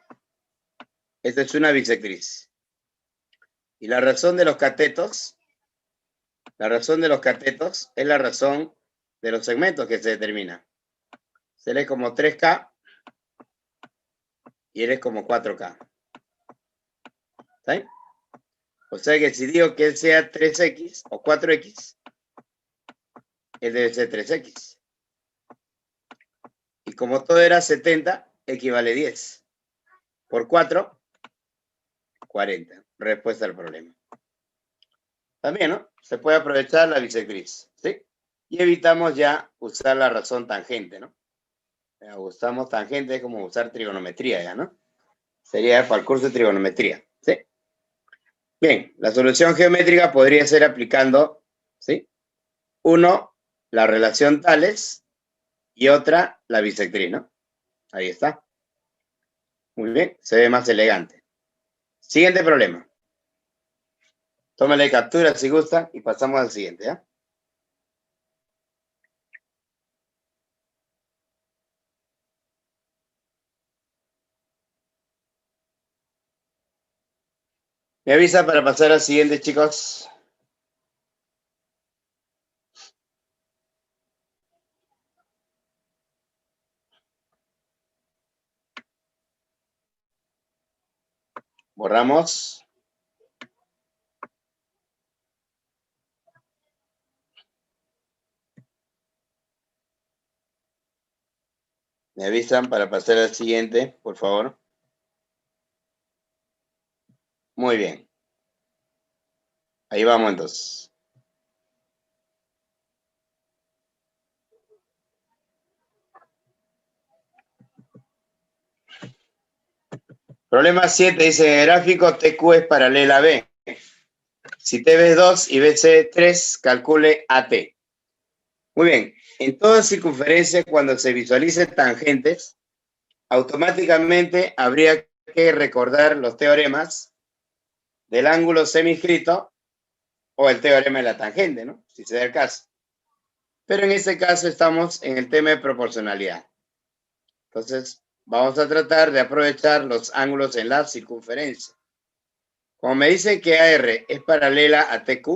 esta es una bisectriz. Y la razón de los catetos es la razón de los segmentos que se determina. Se lee como 3K y eres como 4K. ¿Está bien? O sea que si digo que él sea 3X o 4X, él debe ser 3X. Y como todo era 70, equivale 10. Por 4, 40. Respuesta al problema. También, ¿no? Se puede aprovechar la bisectriz, ¿sí? Y evitamos ya usar la razón tangente, ¿no? Usamos tangente como usar trigonometría ya, ¿no? Sería para el curso de trigonometría, ¿sí? Bien, la solución geométrica podría ser aplicando, ¿sí? Uno, la relación tales y otra, la bisectriz, ¿no? Ahí está. Muy bien, se ve más elegante. Siguiente problema. Tómale captura si gusta y pasamos al siguiente, ¿ya? Me avisa para pasar al siguiente, chicos. Borramos. Me avisan para pasar al siguiente, por favor. Muy bien. Ahí vamos entonces. Problema 7 dice, gráfico TQ es paralela a B. Si TB es 2 y BC 3, calcule AT. Muy bien. En toda circunferencia, cuando se visualicen tangentes, automáticamente habría que recordar los teoremas del ángulo semiscrito o el teorema de la tangente, ¿no? Si se da el caso. Pero en este caso estamos en el tema de proporcionalidad. Entonces, vamos a tratar de aprovechar los ángulos en la circunferencia. Como me dicen que AR es paralela a TQ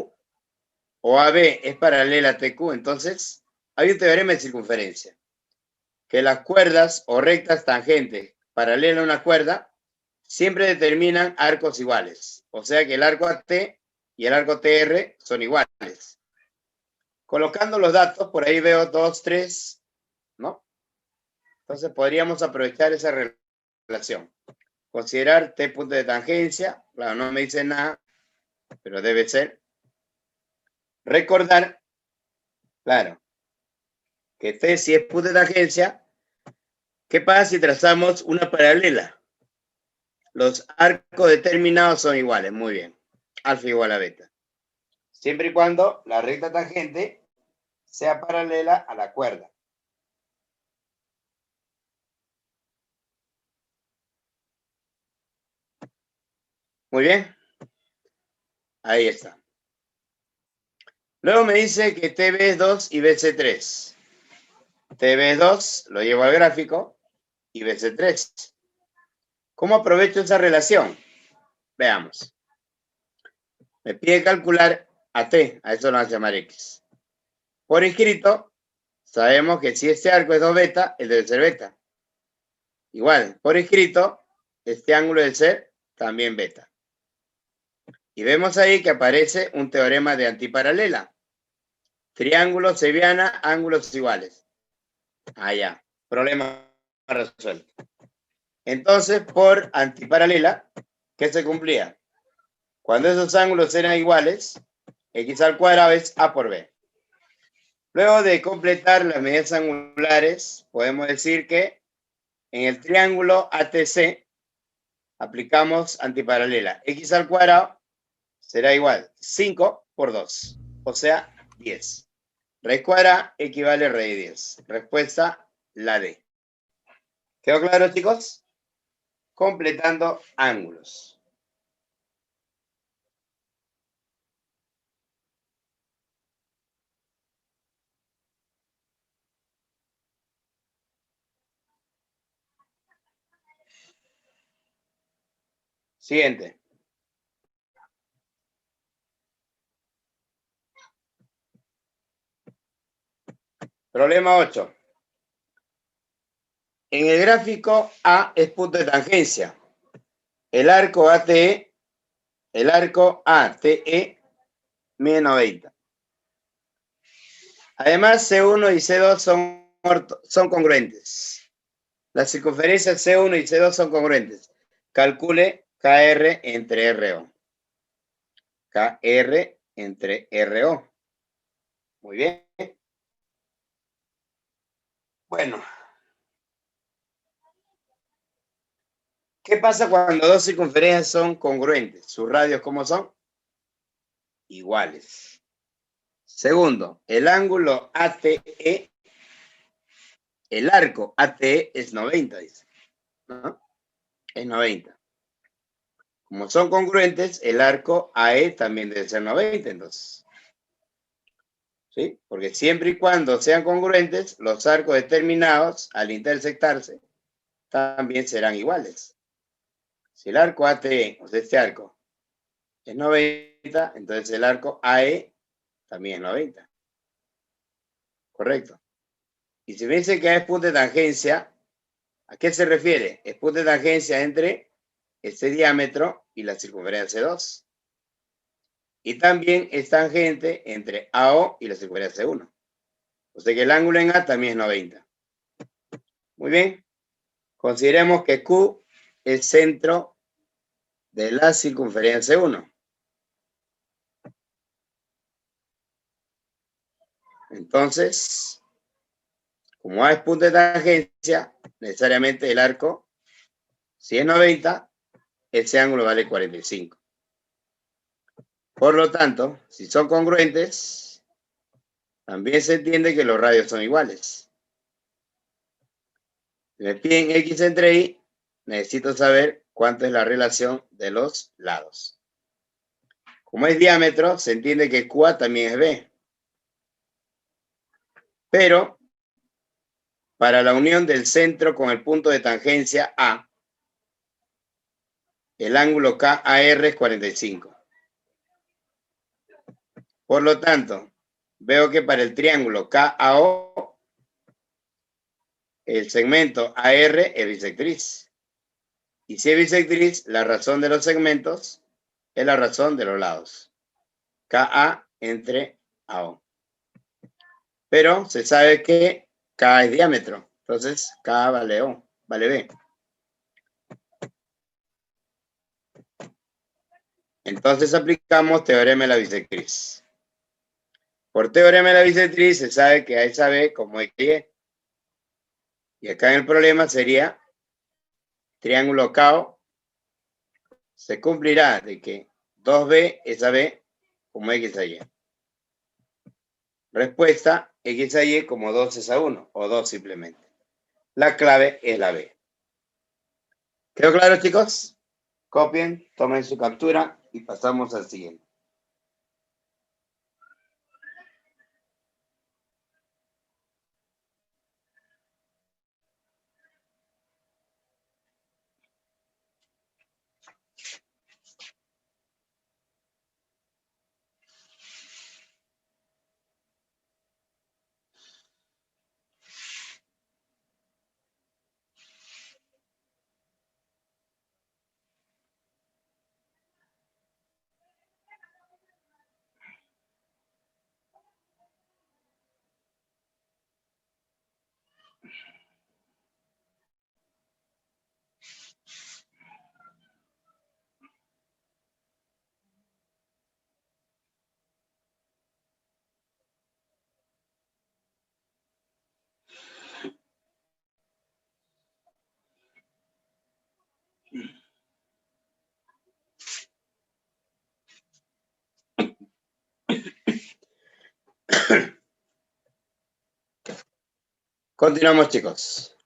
o AB es paralela a TQ, entonces hay un teorema de circunferencia. Que las cuerdas o rectas tangentes paralelas a una cuerda siempre determinan arcos iguales. O sea que el arco AT y el arco TR son iguales. Colocando los datos, por ahí veo 2, 3, ¿no? Entonces podríamos aprovechar esa relación. Considerar T punto de tangencia. Claro, no me dice nada, pero debe ser. Recordar, claro, que T si es punto de tangencia, ¿qué pasa si trazamos una paralela? Los arcos determinados son iguales, muy bien. Alfa igual a beta. Siempre y cuando la recta tangente sea paralela a la cuerda. Muy bien. Ahí está. Luego me dice que TB es 2 y BC 3. TB es 2, lo llevo al gráfico, y BC 3. ¿Cómo aprovecho esa relación? Veamos. Me pide calcular a T, a eso lo vamos a llamar X. Por escrito, sabemos que si este arco es 2 beta, él debe ser beta. Igual, por escrito, este ángulo debe ser también beta. Y vemos ahí que aparece un teorema de antiparalela. Triángulo, seviana, ángulos iguales. Ya. Problema resuelto. Entonces, por antiparalela, ¿qué se cumplía? Cuando esos ángulos eran iguales, x al cuadrado es a por b. Luego de completar las medidas angulares, podemos decir que en el triángulo ATC aplicamos antiparalela. X al cuadrado será igual 5 por 2, o sea, 10. Raíz cuadrada equivale a raíz de 10. Respuesta, la D. ¿Quedó claro, chicos? Completando ángulos. Siguiente. Problema 8. En el gráfico A es punto de tangencia. El arco ATE mide 90. Además, C1 y C2 son congruentes. Las circunferencias C1 y C2 son congruentes. Calcule KR entre RO. KR entre RO. Muy bien. Bueno. ¿Qué pasa cuando dos circunferencias son congruentes? ¿Sus radios cómo son? Iguales. Segundo, el ángulo ATE, el arco ATE es 90, dice. ¿No? Es 90. Como son congruentes, el arco AE también debe ser 90, entonces. ¿Sí? Porque siempre y cuando sean congruentes, los arcos determinados, al intersectarse, también serán iguales. Si el arco ATE, o sea, este arco, es 90, entonces el arco AE también es 90. Correcto. Y si me dice que es punto de tangencia, ¿a qué se refiere? Es punto de tangencia entre este diámetro y la circunferencia C2. Y también es tangente entre AO y la circunferencia C1. O sea que el ángulo en A también es 90. Muy bien. Consideremos que Q es centro de la circunferencia C1. Entonces, como A es punto de tangencia, necesariamente el arco, si es 90, ese ángulo vale 45. Por lo tanto, si son congruentes, también se entiende que los radios son iguales. Si me piden X entre Y, necesito saber cuánto es la relación de los lados. Como es diámetro, se entiende que QA también es B. Pero, para la unión del centro con el punto de tangencia A, el ángulo KAR es 45. Por lo tanto, veo que para el triángulo KAO, el segmento AR es bisectriz. Y si es bisectriz, la razón de los segmentos es la razón de los lados. KA entre AO. Pero se sabe que K es diámetro. Entonces, K vale O, vale B. Entonces aplicamos teorema de la bisectriz. Por teorema de la bisectriz se sabe que A es B como X y Y. Y acá en el problema sería triángulo KO. Se cumplirá de que 2B es AB como X a Y. Respuesta, X a Y como 2 es a 1 o 2 simplemente. La clave es la B. ¿Quedó claro, chicos? Copien, tomen su captura y pasamos al siguiente. Continuamos, chicos.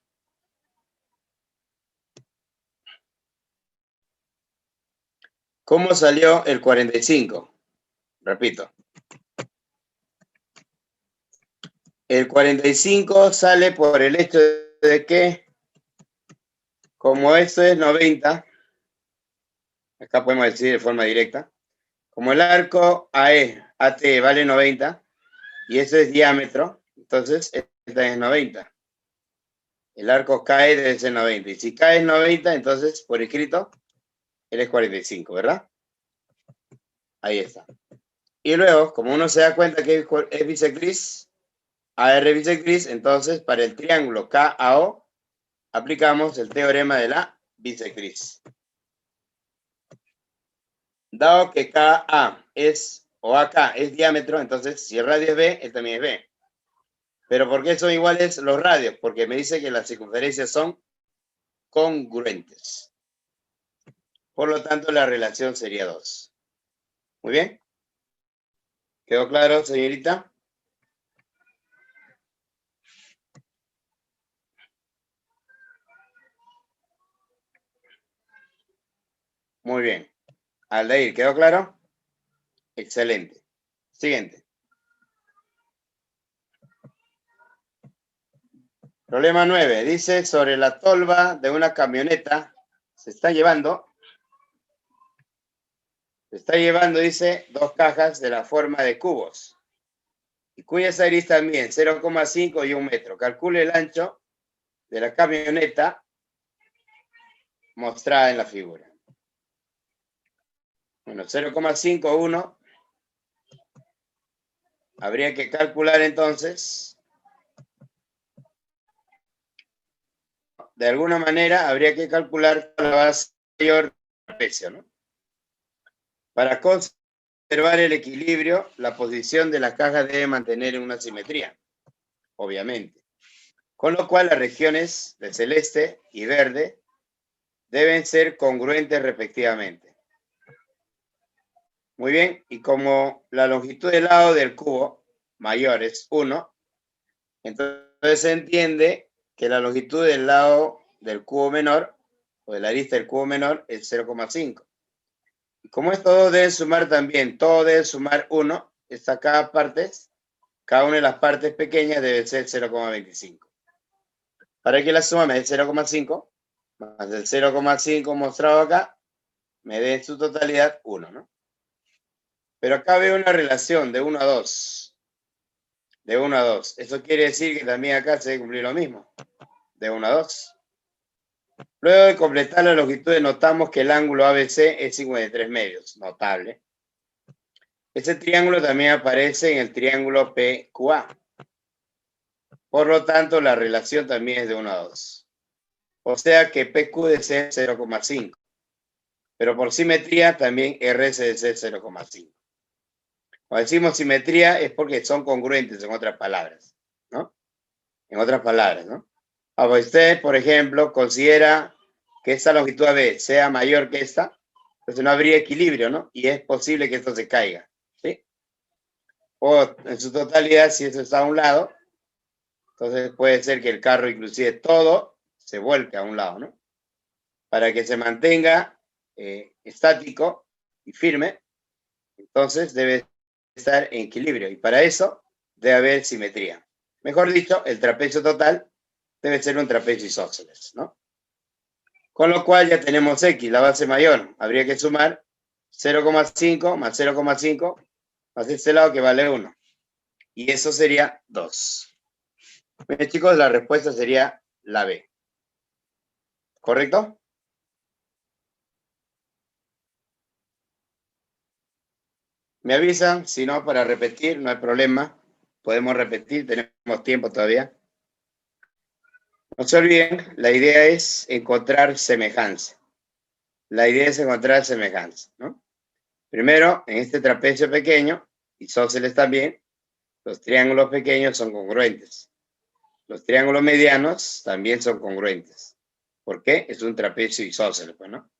¿Cómo salió el 45? Repito. El 45 sale por el hecho de que, como esto es 90, Acá podemos decir de forma directa. Como el arco AT vale 90 y ese es diámetro, entonces esta es 90. El arco KE debe ser 90. Y si KE es 90, entonces por escrito, él es 45, ¿verdad? Ahí está. Y luego, como uno se da cuenta que es bisectriz, AR bisectriz, entonces para el triángulo KAO aplicamos el teorema de la bisectriz. Dado que KA es, o AK es diámetro, entonces si el radio es B, él también es B. ¿Pero por qué son iguales los radios? Porque me dice que las circunferencias son congruentes. Por lo tanto, la relación sería 2. Muy bien. ¿Quedó claro, señorita? Muy bien. Aldair, ¿quedó claro? Excelente. Siguiente. Problema 9. Dice, sobre la tolva de una camioneta se está llevando, dice, 2 cajas de la forma de cubos, y cuyas aristas miden 0,5 y 1 metro. Calcule el ancho de la camioneta mostrada en la figura. Bueno, 0,5, 1. Habría que calcular entonces, de alguna manera, habría que calcular la base mayor trapecio, ¿no? Para conservar el equilibrio, la posición de las cajas debe mantener una simetría, obviamente. Con lo cual, las regiones de celeste y verde deben ser congruentes respectivamente. Muy bien, y como la longitud del lado del cubo mayor es 1, entonces se entiende que la longitud del lado del cubo menor, o de la arista del cubo menor, es 0,5. Y como estos dos deben sumar también, todo debe sumar 1, cada una de las partes pequeñas debe ser 0,25. Para que la suma me dé 0,5, más el 0,5 mostrado acá, me dé en su totalidad 1, ¿no? Pero acá veo una relación de 1 a 2. De 1 a 2. Eso quiere decir que también acá se debe cumplir lo mismo. De 1 a 2. Luego de completar la longitud, notamos que el ángulo ABC es 53 medios. Notable. Ese triángulo también aparece en el triángulo PQA. Por lo tanto, la relación también es de 1 a 2. O sea que PQ debe ser 0,5. Pero por simetría también RS debe ser 0,5. Cuando decimos simetría es porque son congruentes, en otras palabras, ¿no? En otras palabras, ¿no? Ahora, usted, por ejemplo, considera que esta longitud AB sea mayor que esta, entonces no habría equilibrio, ¿no? Y es posible que esto se caiga, ¿sí? O en su totalidad, si eso está a un lado, entonces puede ser que el carro, inclusive todo, se vuelque a un lado, ¿no? Para que se mantenga estático y firme, entonces debe estar en equilibrio. Y para eso debe haber simetría. Mejor dicho, el trapecio total debe ser un trapecio isósceles, ¿no? Con lo cual ya tenemos X, la base mayor. Habría que sumar 0,5 más 0,5 más este lado que vale 1. Y eso sería 2. Bien, chicos, la respuesta sería la B. ¿Correcto? Me avisan, si no, para repetir, no hay problema. Podemos repetir, tenemos tiempo todavía. No se olviden, la idea es encontrar semejanza. La idea es encontrar semejanza, ¿no? Primero, en este trapecio pequeño, isósceles también, los triángulos pequeños son congruentes. Los triángulos medianos también son congruentes. ¿Por qué? Es un trapecio isósceles, pues, ¿no?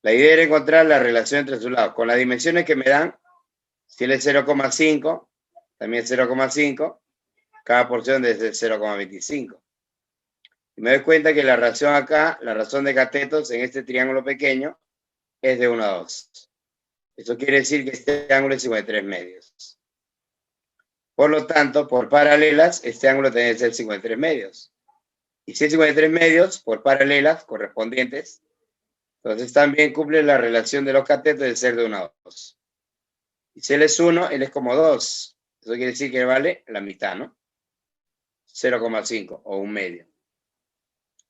La idea era encontrar la relación entre sus lados. Con las dimensiones que me dan, si él es 0,5, también 0,5, cada porción debe ser 0,25. Y me doy cuenta que la razón acá, la razón de catetos en este triángulo pequeño, es de 1 a 2. Eso quiere decir que este ángulo es 53 medios. Por lo tanto, por paralelas, este ángulo tiene que ser 53 medios. Y si es 53 medios, por paralelas correspondientes, Entonces también cumple la relación de los catetos de ser de 1 a 2. Y si él es 1, él es como 2. Eso quiere decir que vale la mitad, ¿no? 0,5 o un medio.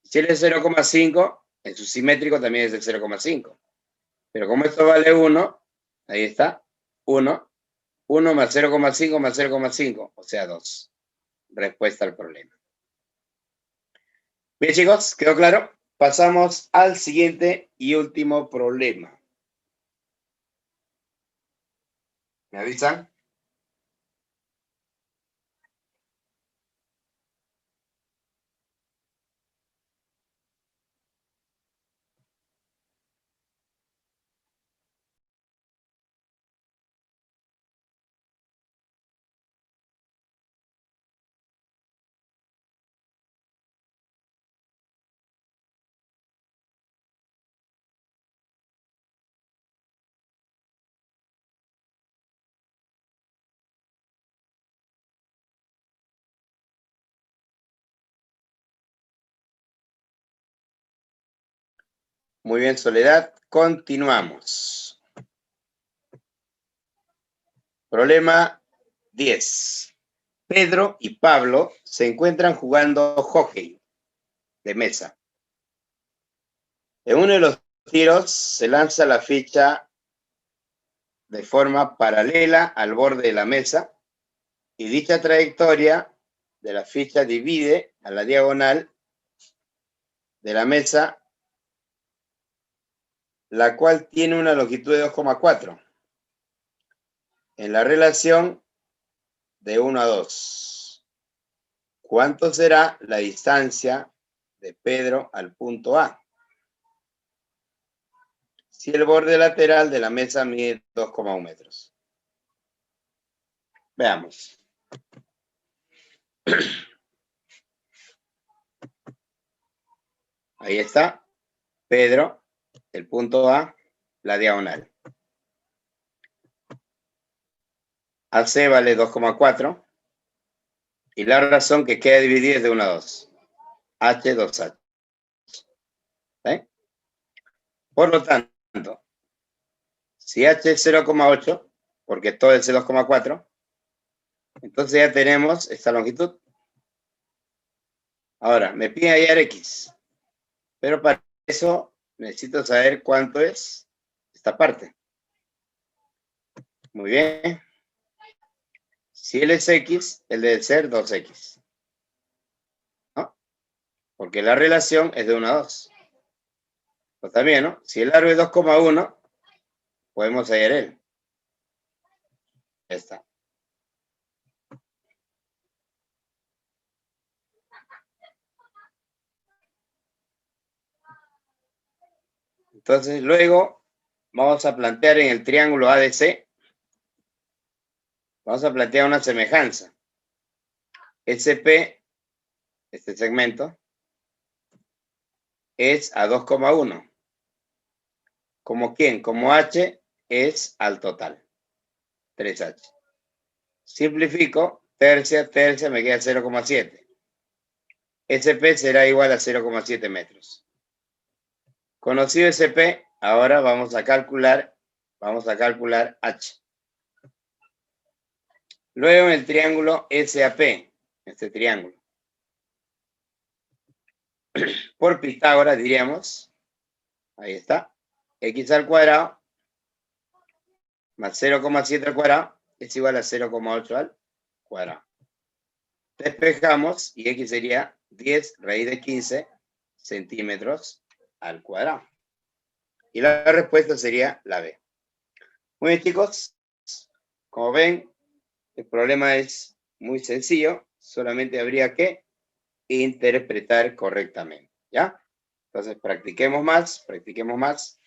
Si él es 0,5, en su simétrico también es el 0,5. Pero como esto vale 1, ahí está, 1, 1 más 0,5 más 0,5, o sea 2. Respuesta al problema. Bien, chicos, ¿quedó claro? Pasamos al siguiente y último problema. ¿Me avisan? Muy bien, Soledad. Continuamos. Problema 10. Pedro y Pablo se encuentran jugando hockey de mesa. En uno de los tiros se lanza la ficha de forma paralela al borde de la mesa y dicha trayectoria de la ficha divide a la diagonal de la mesa, la cual tiene una longitud de 2,4 en la relación de 1 a 2. ¿Cuánto será la distancia de Pedro al punto A? Si el borde lateral de la mesa mide 2,1 metros. Veamos. Ahí está. Pedro, el punto A, la diagonal. AC vale 2,4. Y la razón que queda dividida es de 1 a 2. H, 2H. ¿Eh? Por lo tanto, si H es 0,8, porque todo es 2,4, entonces ya tenemos esta longitud. Ahora, me piden hallar X. Pero para eso necesito saber cuánto es esta parte. Muy bien. Si él es X, él debe ser 2X. ¿No? Porque la relación es de 1 a 2. Pues también, ¿no? Si el largo es 2,1, podemos hallar él. Ya está. Entonces, luego vamos a plantear en el triángulo ADC, vamos a plantear una semejanza. SP, este segmento, es a 2,1. ¿Como quién? Como H es al total. 3H. Simplifico, tercia, me queda 0,7. SP será igual a 0,7 metros. Conocido SP, ahora vamos a calcular H. Luego en el triángulo SAP, este triángulo. Por Pitágoras diríamos, ahí está, X al cuadrado más 0,7 al cuadrado es igual a 0,8 al cuadrado. Despejamos y X sería 10 raíz de 15 centímetros al cuadrado. Y la respuesta sería la B. Muy bien, chicos. Como ven, el problema es muy sencillo. Solamente habría que interpretar correctamente. ¿Ya? Entonces, practiquemos más.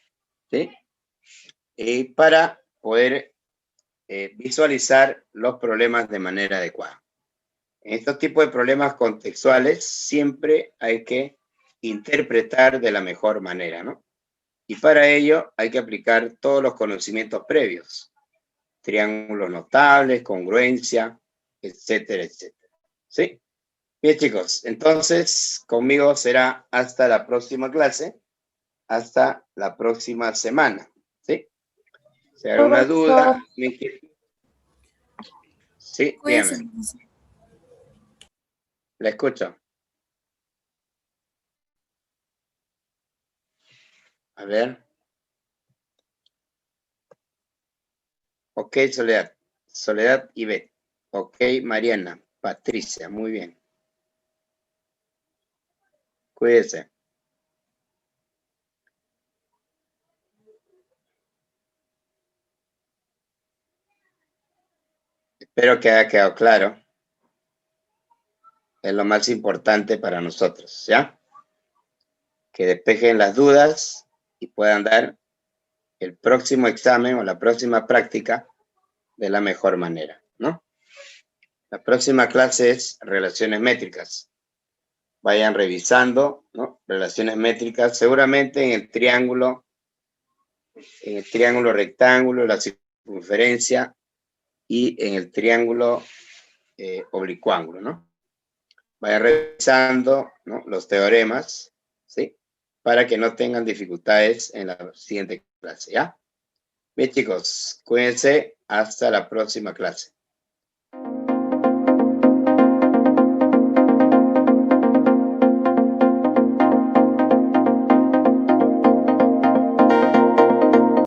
¿Sí? Para poder visualizar los problemas de manera adecuada. En estos tipos de problemas contextuales siempre hay que interpretar de la mejor manera, ¿no? Y para ello hay que aplicar todos los conocimientos previos. Triángulos notables, congruencia, etcétera, etcétera. ¿Sí? Bien, chicos, entonces conmigo será hasta la próxima clase. hasta la próxima semana. ¿Sí? Si hay alguna duda, sí, dígame. La escucho. A ver. Ok, Soledad. Soledad y Beth. Ok, Mariana. Patricia, muy bien. Cuídese. Espero que haya quedado claro. Es lo más importante para nosotros, ¿ya? Que despejen las dudas y puedan dar el próximo examen o la próxima práctica de la mejor manera, ¿no? La próxima clase es relaciones métricas. Vayan revisando, ¿no? Relaciones métricas, seguramente en el triángulo rectángulo, la circunferencia y en el triángulo oblicuángulo, ¿no? Vayan revisando, ¿no? Los teoremas, ¿sí? Para que no tengan dificultades en la siguiente clase, ¿ya? Bien, chicos, cuídense. Hasta la próxima clase.